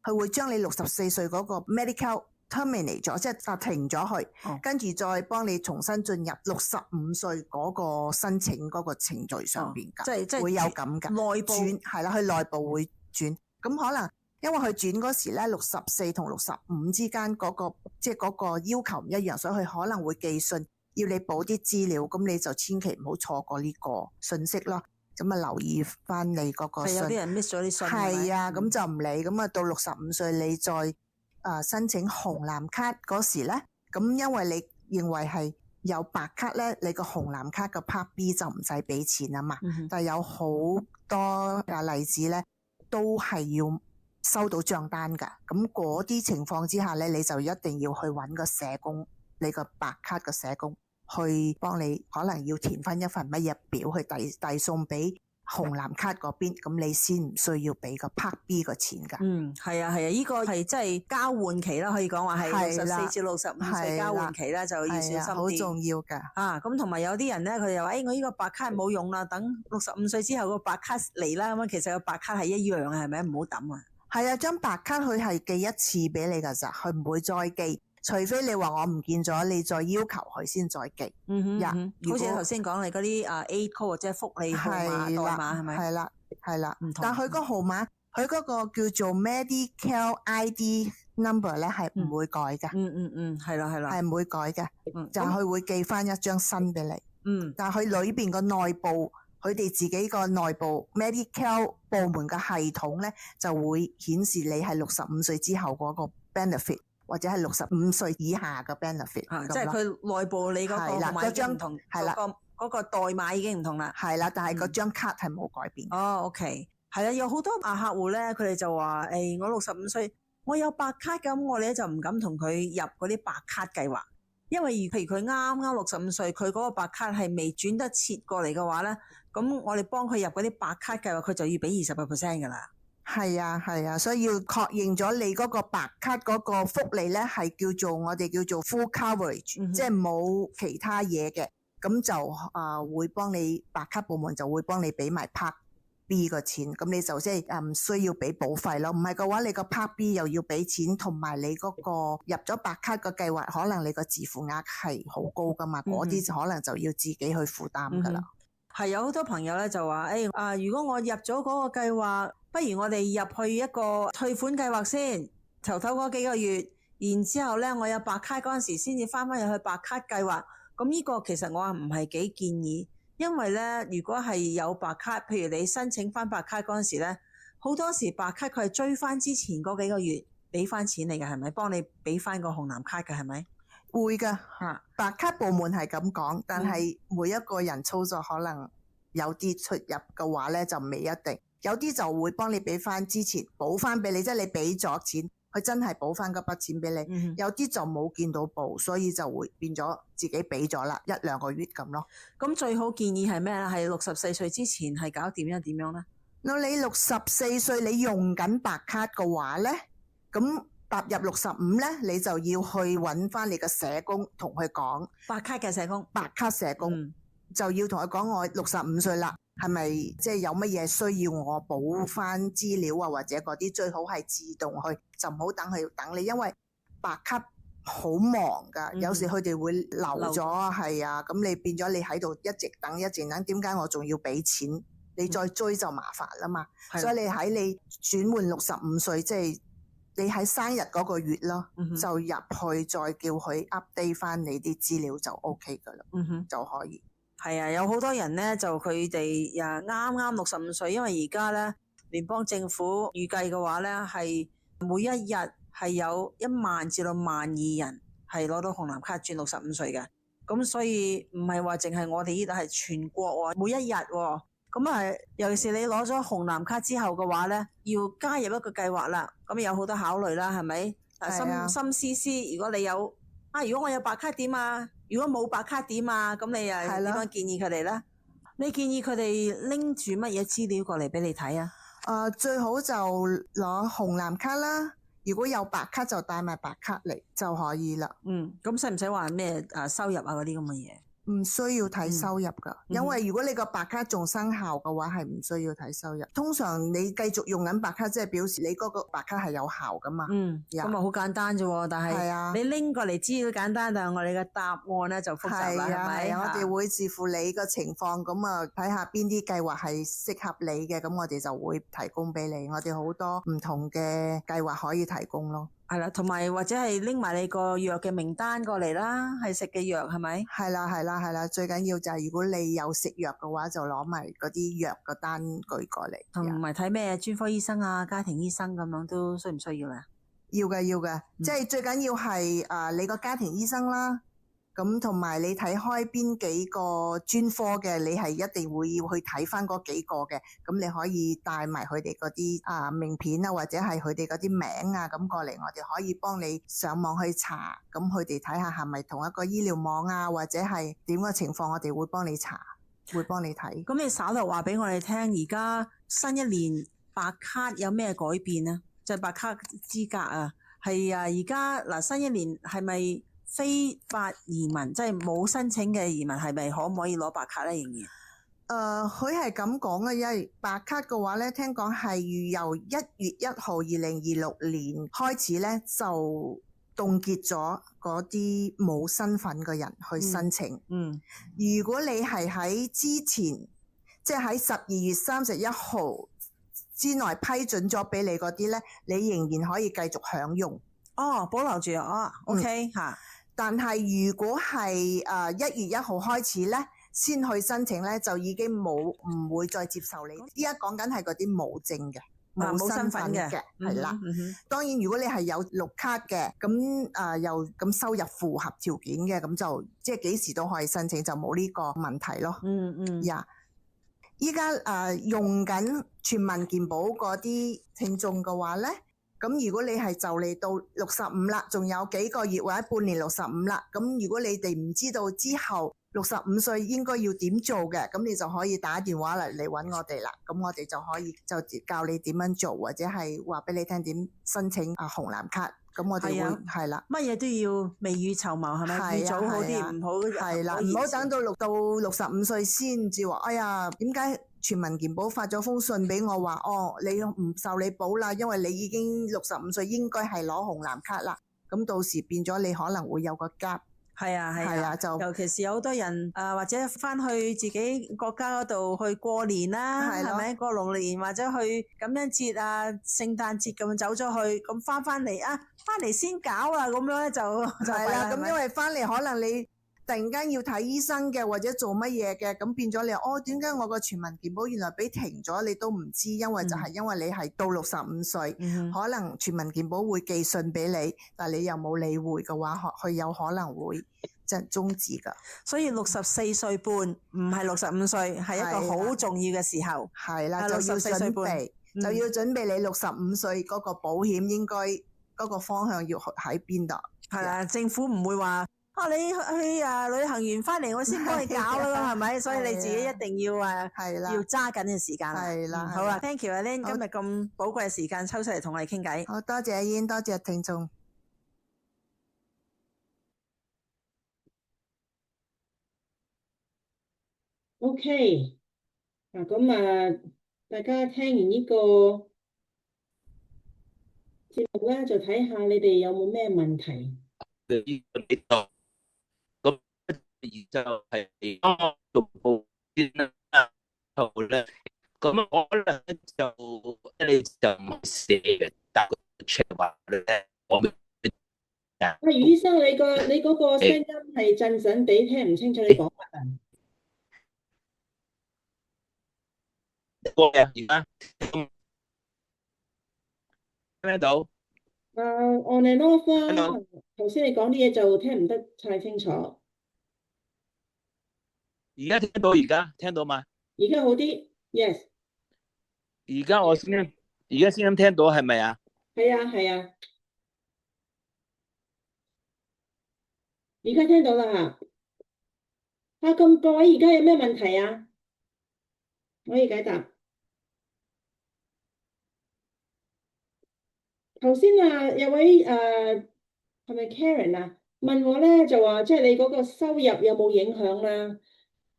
佢會將你64歲嗰個 medical terminate 咗，即係停咗去，跟住再幫你重新進入65歲嗰個申請嗰個程序上邊噶，即係會有咁噶，內部轉係啦，佢內部會轉，咁可能因為佢轉嗰時咧64同65之間嗰個即係嗰個要求唔一樣，所以佢可能會寄信要你補啲資料，咁你就千祈唔好錯過呢個信息咯。咁啊留意翻你嗰個信，有啲人 miss 咗啲信，係啊，咁就唔理，咁啊到65歲你再申請紅藍卡嗰時咧，咁因為你認為係有白卡咧，你個紅藍卡個 Part B 就唔使俾錢啊嘛。但係有好多例子咧，都係要收到賬單噶。咁嗰啲情況之下咧，你就一定要去揾個社工，你個白卡個社工去幫你，可能要填翻一份乜嘢表去遞送俾紅藍卡嗰邊，咁你先唔需要俾個 Part B 個錢噶。係啊，呢個係即係交換期啦，可以講話係64至65歲交換期啦，就要小心啲，好重要噶。咁同埋有啲人咧，佢又話我呢個白卡冇用啦，等65歲之後個白卡嚟啦。咁其實個白卡係一樣嘅，係咪？唔好抌啊。係啊，張白卡佢係寄一次俾你噶咋，佢唔會再寄。除非你話我唔見咗，你再要求佢先再寄。好似頭先講你嗰啲A code 或者福利號碼代碼係咪？係啦。但佢個號碼佢嗰個叫做 Medicare ID number 咧係唔會改嘅。係啦，係唔會改嘅。就係佢會寄翻一張新俾你。但係佢裏邊個內部，佢哋自己個內部 Medicare 部門嘅系統咧，就會顯示你係65歲之後嗰個 benefit， 或者係65歲以下嘅 benefit。即係佢內部你嗰個碼已經唔同，嗰個代碼已經唔同啦。係啦，但係嗰張卡係冇改變。OK， 係啦，有好多客戶咧，佢哋就話：我65歲，我有白卡咁，我哋咧就唔敢同佢入嗰啲白卡計劃，因為譬如佢啱啱65歲，佢嗰個白卡係未轉得切過嚟嘅話咧，咁我哋幫佢入嗰啲白卡計劃，佢就要俾20% 噶啦。係啊，所以要確認咗你嗰個白卡嗰個福利咧，係我哋叫做 full coverage，即係冇其他嘢嘅。咁就會幫你白卡部門就會幫你俾埋 Part B 個錢，咁你就即係唔需要俾保費咯。唔係嘅話，你個 Part B 又要俾錢，同埋你嗰個入咗白卡個計劃，可能你個自付額係好高噶嘛，嗰啲可能就要自己去負擔噶啦。係有好多朋友咧就話：如果我入咗嗰個計劃，不如我哋入去一個退款計劃先，頭嗰幾個月，然之後咧我有白卡嗰陣時先至翻入去白卡計劃。咁呢個其實我唔係幾建議，因為咧如果係有白卡，譬如你申請翻白卡嗰陣時咧，好多時白卡佢係追翻之前嗰幾個月俾翻錢你嘅，係咪？幫你俾翻個紅藍卡嘅，係咪？會㗎，白卡部門係咁講，但係每一個人操作可能有啲出入嘅話咧，就未一定。有啲就會幫你俾翻之前補翻俾你，即係你俾咗錢，佢真係補翻嗰筆錢俾你。有啲就冇見到報，所以就會變咗自己俾咗啦，1-2個月咁咯。咁最好建議係咩咧？係64歲之前係搞掂點樣咧？嗱，你64歲你用緊白卡嘅話咧，咁踏入65咧，你就要去揾翻你嘅社工同佢講。白卡嘅社工，白卡社工就要同佢講，我65歲啦。係咪即係有乜嘢需要我補翻資料啊，或者嗰啲最好係自動去，就唔好等佢等你，因為白卡好忙噶，有時佢哋會留咗，係啊，咁你變咗你喺度一直等，點解我仲要俾錢？你再追就麻煩啦嘛。所以你喺你轉換65歲，即係你喺生日嗰個月咯，就入去再叫佢 update 翻你啲資料就 OK 噶啦，就可以。係啊，有好多人咧就佢哋啱65歲，因為而家咧聯邦政府預計嘅話咧係每一日係有1萬至到12000人係攞到紅藍卡轉65歲嘅，咁所以唔係話淨係我哋呢度係全國喎，每一日喎，咁尤其是你攞咗紅藍卡之後嘅話咧，要加入一個計劃啦，咁有好多考慮啦，係咪？心思思，如果你有如果我有白卡點啊？如果冇白卡點啊？咁你又點樣建議佢哋咧？你建議佢哋拎住乜嘢資料過嚟俾你睇啊？最好就攞紅藍卡啦。如果有白卡就帶埋白卡嚟就可以啦。咁使唔使話咩收入啊嗰啲咁嘅嘢？唔需要睇收入噶，因為如果你個白卡仲生效嘅話，係唔需要睇收入。通常你繼續用緊白卡，即係表示你嗰個白卡係有效噶嘛。咁好簡單啫，但係你拎過嚟資料簡單，但係我哋嘅答案咧就複雜啦，係咪？我哋會視乎你個情況，咁睇下邊啲計劃係適合你嘅，咁我哋就會提供俾你。我哋好多唔同嘅計劃可以提供咯。係啦，同埋或者係拎埋你個藥嘅名單過嚟啦，係食嘅藥係咪？係啦，最緊要就係如果你有食藥嘅話，就攞埋嗰啲藥個單據過嚟。同埋睇咩專科醫生啊、家庭醫生咁樣都需唔需要啊？要嘅，即係最緊要係你個家庭醫生啦。咁同埋你睇開邊幾個專科嘅，你係一定會要去睇翻嗰幾個嘅，咁你可以帶埋佢哋嗰啲名片啊，或者係佢哋嗰啲名啊咁過嚟，我哋可以幫你上網去查，咁佢哋睇下係咪同一個醫療網啊，或者係點個情況，我哋會幫你查，會幫你睇。咁你稍後話俾我哋聽，而家新一年白卡有咩改變啊？就係白卡資格啊，係而家新一年係咪？非法移民即係冇申請嘅移民係咪可唔可以攞白卡咧？仍然佢係咁講嘅，因為白卡嘅話咧，聽講係由1月1號2026年開始咧就凍結咗嗰啲冇身份嘅人去申請。如果你係喺之前，即係喺12月31號之內批准咗俾你嗰啲咧，你仍然可以繼續享用。哦，保留住哦，OK 嚇。但係如果係1月1號開始咧，先去申請咧，就已經唔會再接受你。依家講緊係嗰啲冇證嘅。冇身份嘅，係啦。當然，如果你係有綠卡嘅，咁又咁收入符合條件嘅，咁就即係幾時都可以申請，就冇呢個問題咯。呀，依家用緊全民健保嗰啲聽眾嘅話咧，咁如果你係就嚟到65啦，仲有幾個月或者半年65啦，咁如果你哋唔知道之後65歲應該要點做嘅，咁你就可以打電話嚟揾我哋啦。咁我哋就可以就教你點樣做，或者係話俾你聽點申請紅藍卡。咁我哋會係啦，乜嘢都要未雨綢繆，係咪？預早好啲，唔好係啦，唔好等到65歲先至話，哎呀，點解全民健保發咗封信俾我話，你唔受你保啦，因為你已經65歲應該係攞紅藍卡啦。咁到時變咗你可能會有個 gap。係啊，就尤其是有好多人或者翻去自己國家嗰度去過年啦，係咪過龍年或者去感恩節啊、聖誕節咁樣走咗去，咁翻嚟翻嚟先搞啊，咁樣咧就係啦。咁因為翻嚟可能你突然間要睇醫生嘅，或者做乜嘢嘅，咁變咗你點解我個全民健保原來俾停咗，你都唔知，因為就係因為你係到65歲，可能全民健保會寄信俾你，但係你又冇理會嘅話，佢有可能會即係終止噶。所以64歲半唔係65歲，係一個好重要嘅時候。係啦，就要準備，就要準備你65歲嗰個保險應該嗰個方向要喺邊度。係啦，政府唔會話你去旅行完翻嚟，我先幫你搞啦，係咪？所以你自己一定要係啦，要揸緊嘅時間。係啦，好啦 ，thank you 阿 Lynn，今日咁寶貴嘅時間抽出嚟同我哋傾偈。好多謝阿燕，多謝聽眾。OK，咁大家聽完呢個節目咧，就睇下你哋有冇咩問題。咁就係做報先啦，好咧。咁可能就你就唔寫嘅，但個 check 話咧，我余醫生，你嗰個聲音係震震地，聽唔清楚你講乜啊？而家聽得到on and off 啦。頭先你講啲嘢就聽唔得太清楚。而家聽到嘛？而家好啲 ，yes。而家聲音聽到係咪啊？係啊。而家聽到啦嚇。咁各位而家有咩問題啊？可以解答。頭先有位係咪 Karen 啊？問我咧就話，即係你嗰個收入有冇影響啦？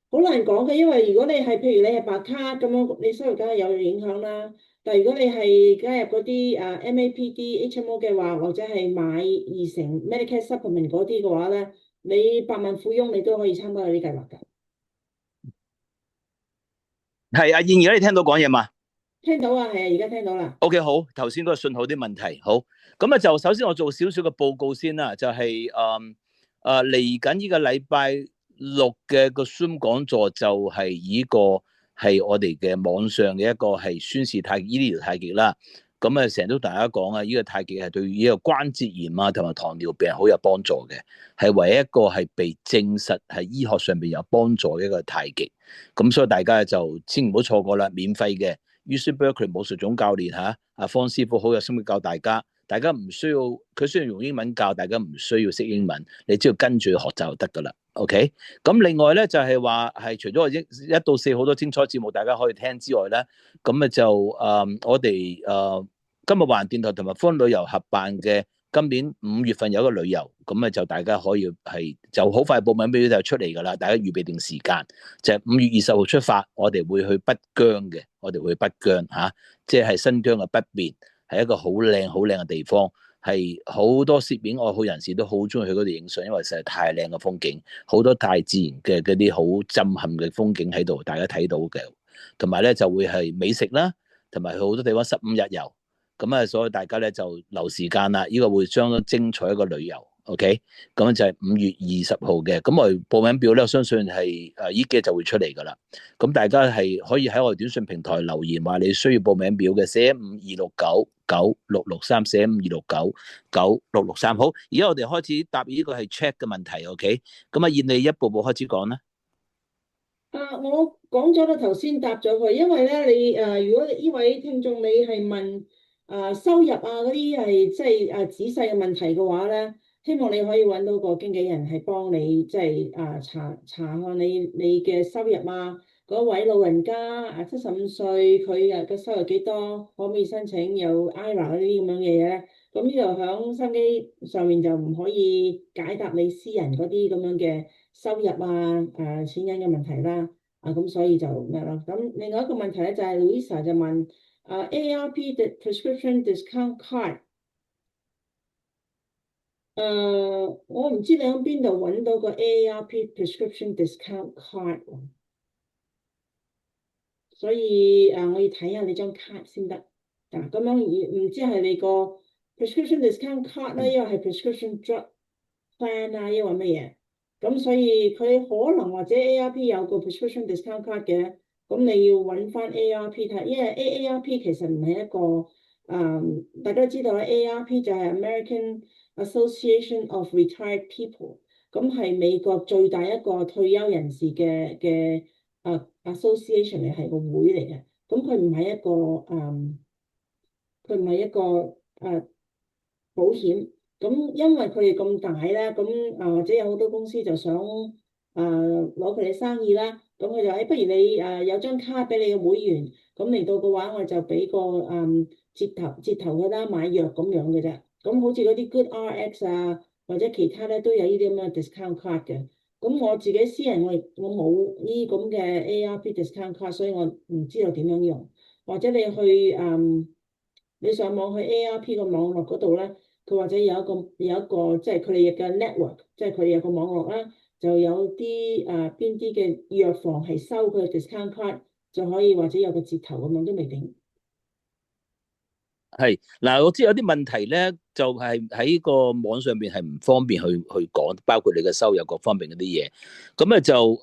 好難講嘅，因為如果你係譬如你係白卡咁樣，你收入梗係有影響啦。但係如果你係加入嗰啲MAPD HMO 嘅話，或者係買2成 Medicare Supplement 嗰啲嘅話咧，你百萬富翁你都可以參加嗰啲計劃㗎。係阿燕，而家你聽到講嘢嘛？聽到啊，係啊，而家聽到啦。OK， 好，頭先嗰個信號啲問題，好，咁就首先我做少少嘅報告先啦，就係嚟緊呢個禮拜6嘅個 Zoom 講座就係呢個係我哋嘅網上嘅一個係宣示太極醫療太極啦。咁成日都大家講呢個太極係對呢個關節炎同埋糖尿病好有幫助嘅，係唯一一個係被證實係醫學上邊有幫助嘅一個太極。咁所以大家就千唔好錯過啦，免費嘅。UC Berkeley 武術總教練阿方師傅好有心嘅教大家，大家唔需要佢雖然用英文教，大家唔需要識英文，你只要跟住學習就得噶啦。OK， 咁另外咧就係話係除咗1到4好多精彩節目大家可以聽之外咧，咁就我哋今日華人電台同埋歡旅遊合辦嘅今年5月份有一個旅遊，咁就大家可以係就好快報名表就出嚟噶啦，大家預備定時間，就係5月20號出發，我哋會去北疆嘅，我哋會去北疆即係新疆嘅北邊，係一個好靚嘅地方，係好多攝影愛好人士都好中意去嗰度影相，因為實在太靚嘅風景，好多大自然嘅嗰啲好震撼嘅風景喺度，大家睇到嘅，同埋咧就會係美食啦。同埋去好多地方15日遊。咁啊，所以大家咧就留時間啦，呢個會相當精彩一個旅遊。OK，咁就係5月20號嘅。咁我哋報名表咧，我相信係呢幾日就會出嚟噶啦。咁大家係可以喺我哋短信平台留言話你需要報名表嘅，452699639，452699663。好，而家我哋開始答呢個係 check 嘅問題。OK，咁啊，燕你一步步開始講啦。我講咗啦，頭先答咗佢，因為咧你如果呢位聽眾你係問收入嗰啲係即係仔細嘅問題嘅話咧，希望你可以揾到個經紀人係幫你即係查看你嘅收入啊。嗰位老人家75歲，佢嘅收入幾多，可唔可以申請有 IRA 嗰啲咁樣嘅嘢咧？咁呢度響手機上面就唔可以解答你私人嗰啲咁樣嘅收入錢銀嘅問題啦。咁所以就咩咯？咁另外一個問題咧就係 Louisa 就問AARP 嘅 prescription discount card。我唔知你喺邊度揾到個 AARP prescription discount card 喎，所以我要睇下你張卡先得。咁樣唔知係你個 prescription discount card 咧，因為係 prescription drug plan 因為乜嘢？咁所以佢可能或者 AARP 有個 prescription discount card 嘅，咁你要揾翻 AARP 睇，因為 AARP 其實唔係一個大家都知道啦，AARP 就係 American Association of Retired People，咁係美國最大一個退休人士嘅association 嚟，係個會嚟嘅。咁佢唔係一個保險。咁因為佢哋咁大咧，咁或者有好多公司就想攞佢哋生意啦，咁佢就不如你有張卡俾你嘅會員，咁嚟到嘅話，我就俾個折頭佢啦，買藥咁樣嘅啫。咁好似嗰啲 GoodRx 或者其他咧都有呢啲咁嘅 discount card 嘅。咁我自己私人我冇呢咁嘅 AARP discount card，所以我唔知道點樣用。或者你去你上網去 AARP 個網絡嗰度咧。佢或者有一個即係佢哋嘅 network，即係佢哋有個網絡啦，就有啲邊啲嘅藥房係收佢嘅 discount card，就可以或者有個折頭咁樣都未定。係嗱，我知有啲問題咧，就係喺個網上邊係唔方便去講，包括你嘅收入各方面嗰啲嘢。咁咧就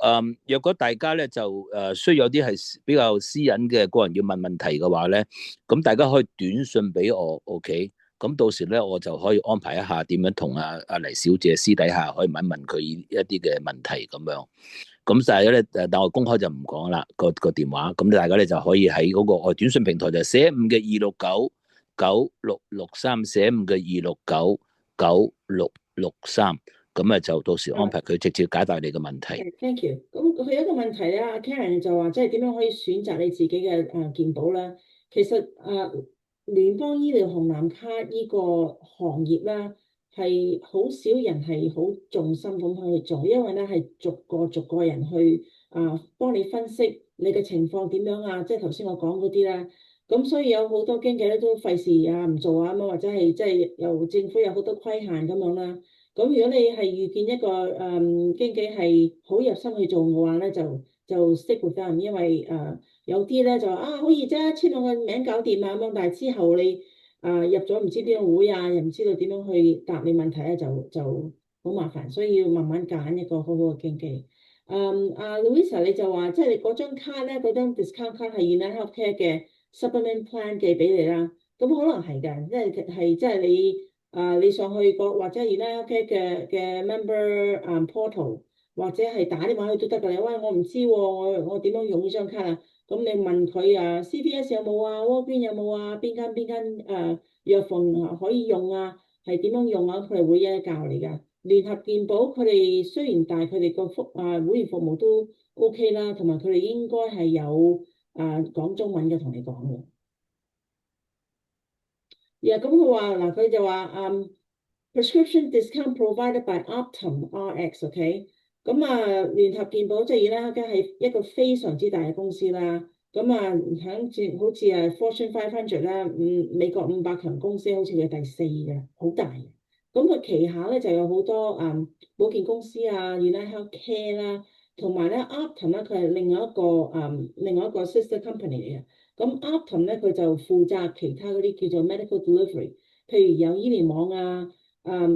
若果大家咧就需要有啲係比較私隱嘅個人要問問題嘅話咧，咁大家可以短信俾我 ，OK。咁到時咧，我就可以安排一下點樣同阿黎小姐私底下可以問一問佢一啲嘅問題咁樣。咁但係咧，但我公開就唔講啦個電話。咁大家咧就可以喺嗰個我短信平台就45嘅2699663，45嘅2699663。咁啊就到時安排佢直接解答你嘅問題。Thank you。咁佢有一個問題咧，阿 Karen 就話即係點樣可以選擇你自己嘅健保咧？其實聯邦醫療紅藍卡呢個行業咧，係好少人係好重心咁去做，因為咧係逐個人去幫你分析你嘅情況點樣啊，即係頭先我講嗰啲啦。咁所以有好多經紀咧都費事唔做咁或者係即係由政府有好多規限咁樣啦。咁如果你係遇見一個經紀係好入心去做嘅話咧，就 stick with them，因為有啲咧就好易啫，簽兩個名搞掂咁樣，但係之後你入咗唔知邊個會又唔知道點樣去答你問題咧，就好麻煩，所以要慢慢揀一個好好嘅經紀。Louisa 你就話即係你嗰張卡咧，嗰張 discount 卡係 United Healthcare 嘅 supplement plan 寄俾你啦，咁可能係㗎，即係你上去個或者 United Healthcare 嘅 member portal。或者係打電話去都得㗎。你喂，我唔知喎，我點樣用呢張卡啊？咁你問佢CVS 有冇Walgreens 有冇邊間藥房可以用係點樣用佢哋會一教你㗎。聯合健保佢哋雖然大，佢哋個會員服務都 OK 啦，同埋佢哋應該係有講中文嘅同你講嘅。咁佢話嗱，佢就話prescription discount provided by Optum Rx，OK。咁聯合健保即係而家係一個非常之大嘅公司啦。咁好似Fortune 500啦，美國500強公司，好似佢第4嘅，好大嘅。咁佢旗下咧就有好多保健公司United Healthcare啦，同埋咧 Optum 咧佢係另外一個 sister company 嚟嘅。咁 Optum 咧佢就負責其他嗰啲叫做 medical delivery，譬如有醫聯網啊、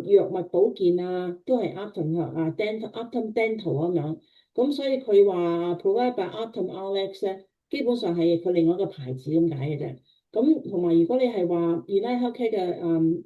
藥物保健啊，都係 Optum 啊 Optum Dental 咁樣。咁所以佢話 provide by Optum Rx 咧，基本上係佢另外一個牌子咁解嘅啫。咁同埋如果你係話 United Healthcare 嘅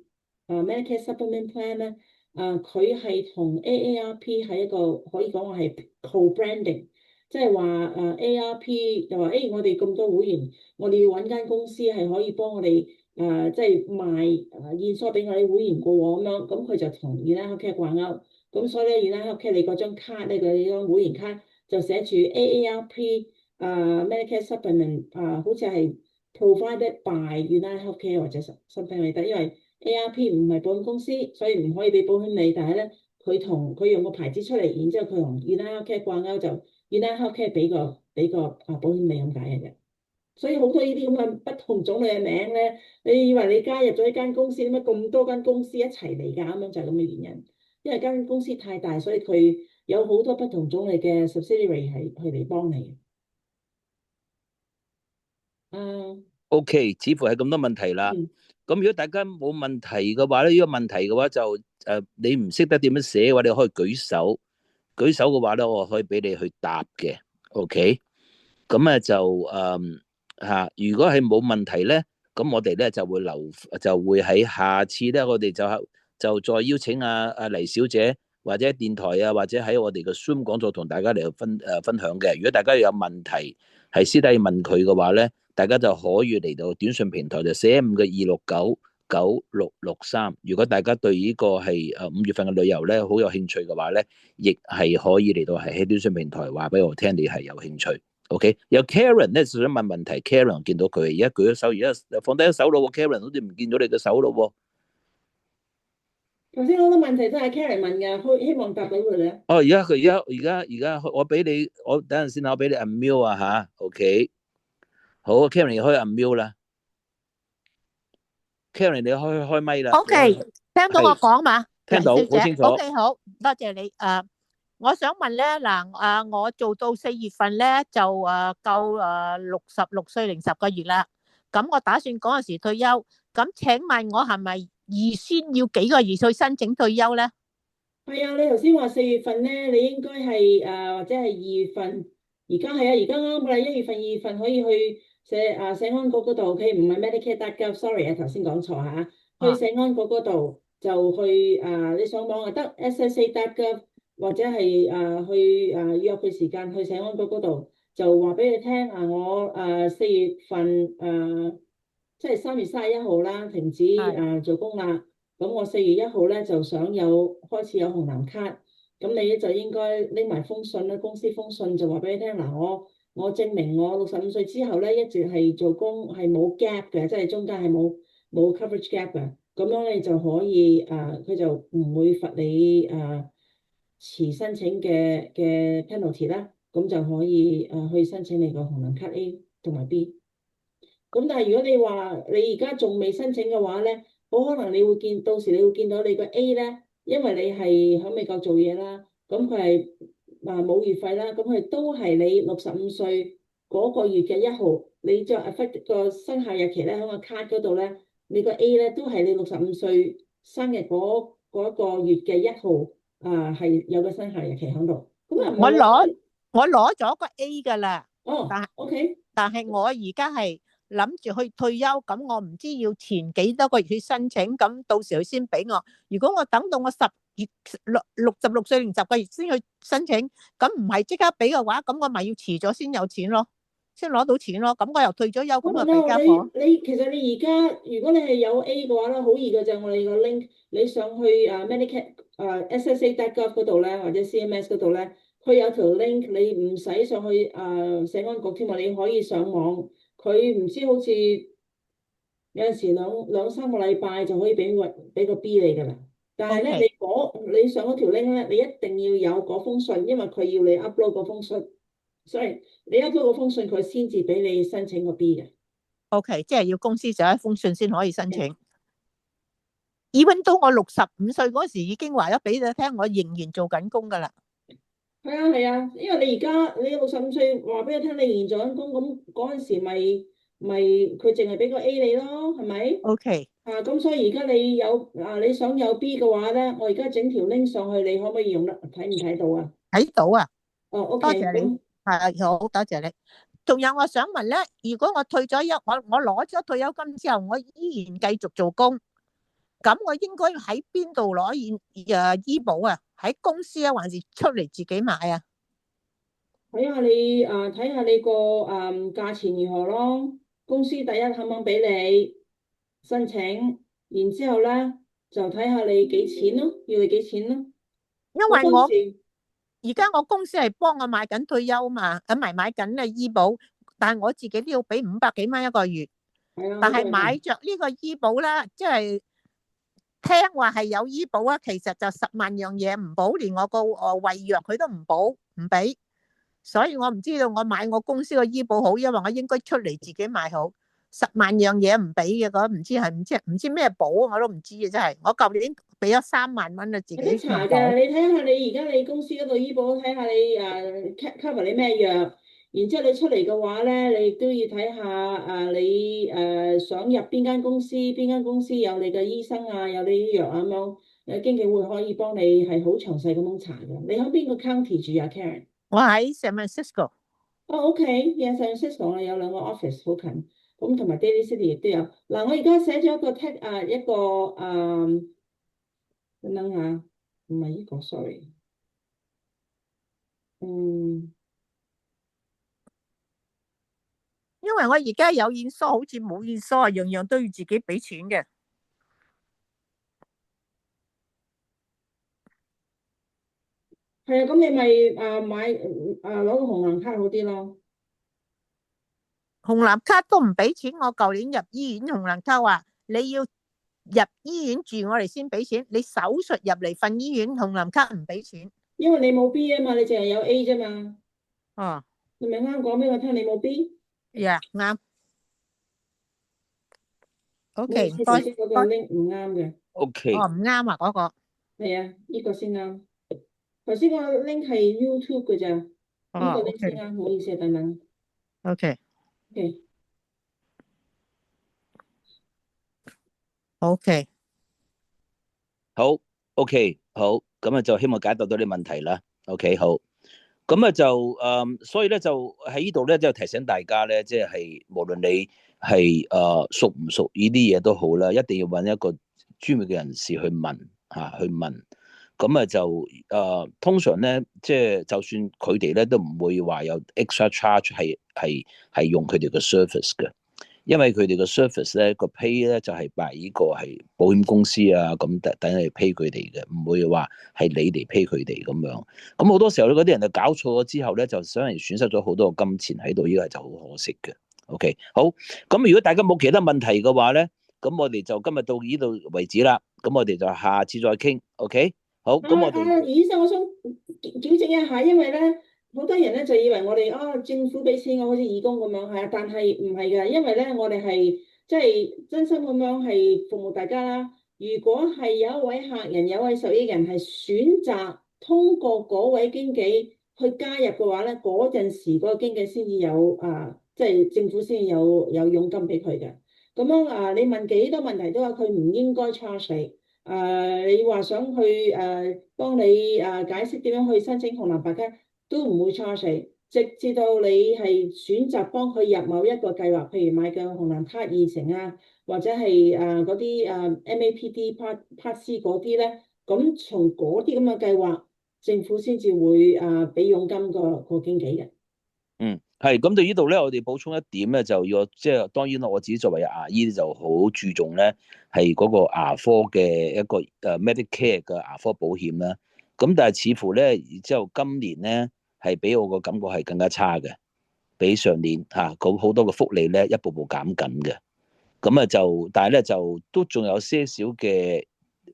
Medicare Supplement Plan 咧，佢係同 AARP 係一個可以講話係 co-branding，即係話AARP 就話我哋咁多會員，我哋要揾間公司係可以幫我哋即係賣現疏俾我哋會員過喎咁樣，咁佢就同 United Healthcare 掛鈎。咁所以咧，United Healthcare 你嗰張卡咧，佢張會員卡就寫住 AARP Medicare Supplement 好似係 provided by United Healthcare 或者 something like that，因為 AARP 唔係保險公司，所以唔可以俾保險你。但係咧，佢用個牌子出嚟，然之後佢同 United Healthcare 掛鈎，就 United Healthcare 俾個保險你咁解嘅啫。所以好多呢啲咁嘅不同種類嘅名咧，你以為你加入咗一間公司，點解咁多間公司一齊嚟㗎？咁樣就係咁嘅原因。因為間公司太大，所以佢有好多不同種類嘅 subsidiary 係嚟幫你。OK， 似乎係咁多問題啦。咁如果大家冇問題嘅話咧，呢個問題嘅話就你唔識得點樣寫嘅話，你可以舉手。舉手嘅話咧，我可以俾你去答嘅。OK，咁啊就如果係冇問題咧，咁我哋咧就會喺下次咧，我哋就再邀請阿黎小姐或者電台啊，或者喺我哋嘅 Zoom 講座同大家嚟分享嘅。如果大家有問題係私底問佢嘅話咧，大家就可以嚟到短信平台就45嘅2699663。如果大家對呢個係5月份嘅旅遊咧好有興趣嘅話咧，亦係可以嚟到係喺短信平台話俾我聽你係有興趣。OK， 有 Karen 咧就想問問題。Karen 見到佢而家舉咗手，而家放低咗手咯。Karen 好似唔見咗你嘅手咯。頭先好多問題都係 Karen 問嘅，希望答到佢咧。而家我俾你，我等陣先，我俾你 unmute 啊吓。OK， 好 ，Karen 你可以 unmute 啦。Karen 你開咪啦。OK， 聽到我講嘛？聽到，好清楚。OK， 好，多謝你。我想問咧，我做到4月份咧就夠66歲零10個月啦。咁我打算嗰陣時退休。咁請問我係咪預先要幾個月去申請退休咧？係啊，你頭先話4月份咧，你應該係或者係2月份。而家係啊，而家啱啦，1月份、2月份可以去社安局嗰度。OK， 唔係 Medicare.gov，sorry 啊，頭先講錯嚇。去社安局嗰度就去你上網就得 SSA.gov。或者係去約佢時間去社安局嗰度，就話俾你聽我4月份即係3月31號啦，停止做工啦。咁我4月1號咧就想開始有紅藍卡，咁你咧就應該拎埋封信啦，公司封信就話俾你聽我證明我65歲之後咧一直係做工係冇 gap 嘅，即係中間係冇 coverage gap 嘅。咁樣你就可以佢就唔會罰你遲申請嘅 penalty 啦，咁就可以去申請你個紅藍卡 A 同埋 B。咁但係如果你話你而家仲未申請嘅話咧，好可能到時你會見到你個 A 咧，因為你係喺美國做嘢啦，咁佢係冇月費啦，咁佢都係你65歲嗰個月嘅1號，你就 affect 個生效日期咧喺個卡嗰度咧，你個 A 咧都係你65歲生日嗰個月嘅1號。係有個生效日期喺度。咁啊，我攞咗個 A 噶啦。OK。但係我而家係諗住去退休，咁我唔知要前幾多個月去申請，咁到時佢先俾我。如果我等到我66歲零10個月先去申請，咁唔係即刻俾嘅話，咁我咪要遲咗先有錢咯，先攞到錢咯。咁我又退咗休，咁啊俾家伙。其實你而家如果你係有 A 嘅話咧，好易嘅就係我哋個 link，你上去Medicare SSA.gov 嗰度咧，或者 CMS 嗰度咧，佢有條 link，你唔使上去社安局添啊，你可以上網。佢唔知好似有陣時兩三個禮拜就可以俾個 B 你㗎啦。但係咧，你上嗰條 link 咧，你一定要有嗰封信，因為佢要你 upload 嗰封信。所以你 upload 嗰封信，佢先至俾你申請個 B 嘅。OK， 即係要公司寫一封信先可以申請。even 到我65歲嗰時已經話咗俾你聽，我仍然做緊工噶啦。係啊，因為你而家你65歲話俾你聽，你仍然做緊工，咁嗰陣時咪咪佢淨係俾個 A 你咯，係咪？ OK，咁所以而家你有你想有 B 嘅話咧，我而家整條 link 上去，你可唔可以用得睇唔睇到啊？睇到啊，哦，OK，多謝你，咁係好多謝你。仲有我想問咧，如果我退咗休，我攞咗退休金之後，我依然繼續做工，咁我應該喺邊度攞醫保啊？喺公司啊，還是出嚟自己買啊？睇下你個價錢如何咯。公司第一肯唔肯俾你申請，然之後咧就睇下你幾錢咯，要你幾錢咯。因為我個工時而家我公司係幫我買緊退休嘛，咁咪買緊嘅醫保，但係我自己都要俾500幾蚊一個月。係啊，但係呢個係買着呢個醫保咧，即係聽話係有醫保啊，其實就10萬樣嘢唔保，連我個胃藥佢都唔保唔俾，所以我唔知道我買我公司個醫保好，因為我應該出嚟自己買好。10萬樣嘢唔俾嘅，嗰唔知咩保啊，我都唔知啊，真係我舊年俾咗3萬蚊啊，自有得己用保。查嘅。你睇下你公司嗰度醫保，睇下你cover 你咩藥，然之後你出嚟嘅話咧，你都要睇下你想入邊間公司，邊間公司有你嘅醫生啊，有你啲藥啊咁樣，經紀會可以幫你係好詳細咁樣查嘅。你喺邊個 county 住啊，Karen？我喺 San Francisco。哦，OK，San Francisco 啊，有兩個 office 好近，咁同埋 Daly City 亦都有。嗱，我而家寫咗一個 等等下，唔係呢個，sorry。嗯，因為我而家有現疏，好似冇現疏啊，樣樣都要自己俾錢嘅。係啊，咁你咪買攞個紅藍卡好啲咯。紅藍卡都唔俾錢，我舊年入醫院紅藍卡話你要入醫院住我哋先俾錢，你手術入嚟瞓醫院紅藍卡唔俾錢。因為你冇 B 啊嘛，你淨係有 A 啫嘛。哦，你咪啱講俾我聽，你冇 B。呀啱，OK，唔你頭該，先嗰個 link 唔啱嘅。OK，哦唔啱啊嗰個，係啊，呢個先啱。頭先個 link 係 YouTube 嘅咋，呢哦個 link 先，OK 啱，唔好意思啊，等等。OK OK，OK，好，OK，好，咁啊就希望解答到你問題啦。OK，好，咁啊就所以咧就喺呢度咧就提醒大家咧，即係無論你係熟唔熟呢啲嘢都好啦，一定要揾一個專業嘅人士去問去問。咁啊就通常咧，即係就算佢哋咧都唔會話有 extra charge 係用佢哋嘅 service 嘅。因為佢哋嘅 service 咧個 pay 咧就係擺呢個係保險公司啊，咁等你 pay 佢哋嘅，唔會話係你哋 pay 佢哋咁樣。咁好多時候咧，嗰啲人就搞錯咗之後咧，就想人損失咗好多個金錢喺度，呢個就好可惜嘅。OK，好，咁如果大家冇其他問題嘅話咧，咁我哋就今日到呢度為止啦。咁我哋就下次再傾。OK，好，咁我哋醫生，我想矯正一下，因為咧好多人咧就以為我哋政府俾錢我好似義工咁樣，係啊，但係唔係㗎，因為咧我哋係即係真心咁樣係服務大家啦。如果係有一位客人、有一位受益人係選擇通過嗰位經紀去加入嘅話咧，嗰陣時嗰個經紀先至有即係政府先有佣金俾佢嘅。咁樣你問幾多問題都話佢唔應該 charge 你。你話想去幫你解釋點樣去申請紅藍白卡，都唔會 charge 你，直至到你係選擇幫佢入某一個計劃，譬如買嘅紅藍卡2成啊，或者係嗰啲MAPD Part C 嗰啲咧，咁從嗰啲咁嘅計劃，政府先至會俾佣金個經紀嘅。係咁到呢度咧，我哋補充一點咧，就要即係當然啦，我自己作為牙醫就好注重咧，係嗰個牙科嘅一個Medicare 嘅牙科保險啦。咁但係似乎咧，之後今年咧係俾我個感覺係更加差嘅，比上年咁好多個福利咧一步步減緊嘅。咁啊就，但係咧就都仲有些少嘅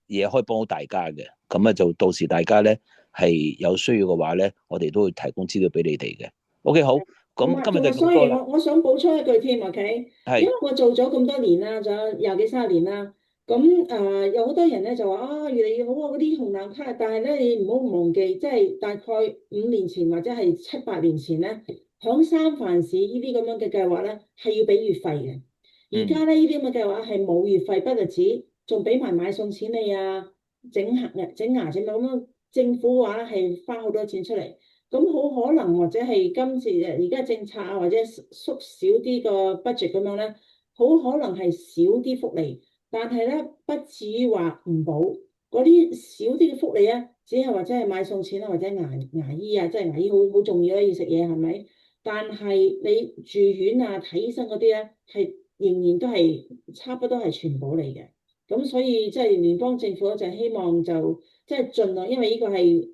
嘢可以幫到大家嘅。咁啊就到時大家咧係有需要嘅話咧，我哋都會提供資料俾你哋嘅。OK，好。咁今日就所以咁多啦。我想補充一句添，OK？係因為我做咗咁多年啦，仲有20幾30年啦。咁有好多人咧就話越嚟越好啊，嗰啲紅藍卡，但係咧你唔好忘記，即係大概5年前或者係7、8年前咧，響三藩市呢啲咁樣嘅計劃咧，係要俾月費嘅。而家咧呢啲咁嘅計劃係冇月費，不特止，仲俾埋買餸錢你啊，整牙整咁樣。政府話咧係花好多錢出嚟，咁好可能或者係今次而家政策啊，或者縮少啲個 budget 咁樣咧，好可能係少啲福利，但係咧不至於話唔補。嗰啲少啲嘅福利咧，只係或者係買餸錢啊，或者牙醫啊，即係牙醫好重要啦，要食嘢係咪？但係你住院啊、睇醫生嗰啲咧，係仍然都係差不多係全保嚟嘅。咁所以即係聯邦政府就希望就即係盡量，因為呢個係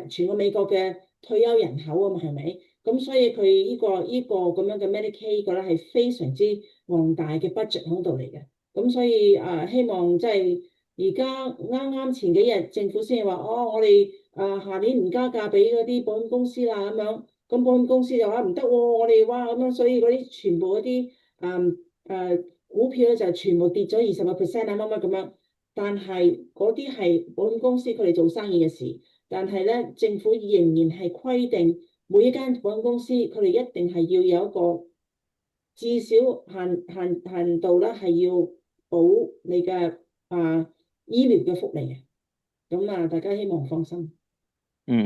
全個美國嘅退休人口啊嘛，係咪？咁所以佢呢個咁樣嘅 Medicaid 個咧係非常之龐大嘅 budget 喺度嚟嘅。咁所以希望即係而家啱啱前幾日政府先話哦，我哋下年唔加價俾嗰啲保險公司啦咁樣。咁保險公司就話唔得喎，我哋哇咁樣，所以嗰啲全部嗰啲股票咧就全部跌咗20%啊乜乜咁樣。但係嗰啲係保險公司佢哋做生意嘅事，但係咧政府仍然係規定每一間保險公司佢哋一定係要有一個至少限度啦，係要保你嘅醫療嘅福利嘅。咁大家希望放心。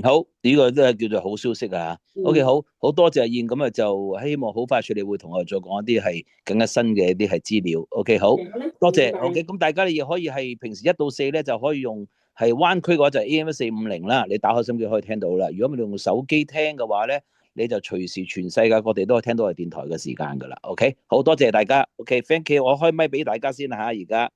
好，呢個都係叫做好消息啊。OK， 好多謝阿燕，咁就希望好快脆你會同我哋再講一啲係更加新嘅一啲係資料。OK， 好，多謝。OK， 咁大家你亦可以係平時1到4咧就可以用係灣區嘅話就係 AM1450啦，你打開心機可以聽到啦。如果你用手機聽嘅話咧，你就隨時全世界各地都可以聽到我哋電台嘅時間噶啦。OK， 好多謝大家。OK，thank you，我開咪俾大家先嚇，而家。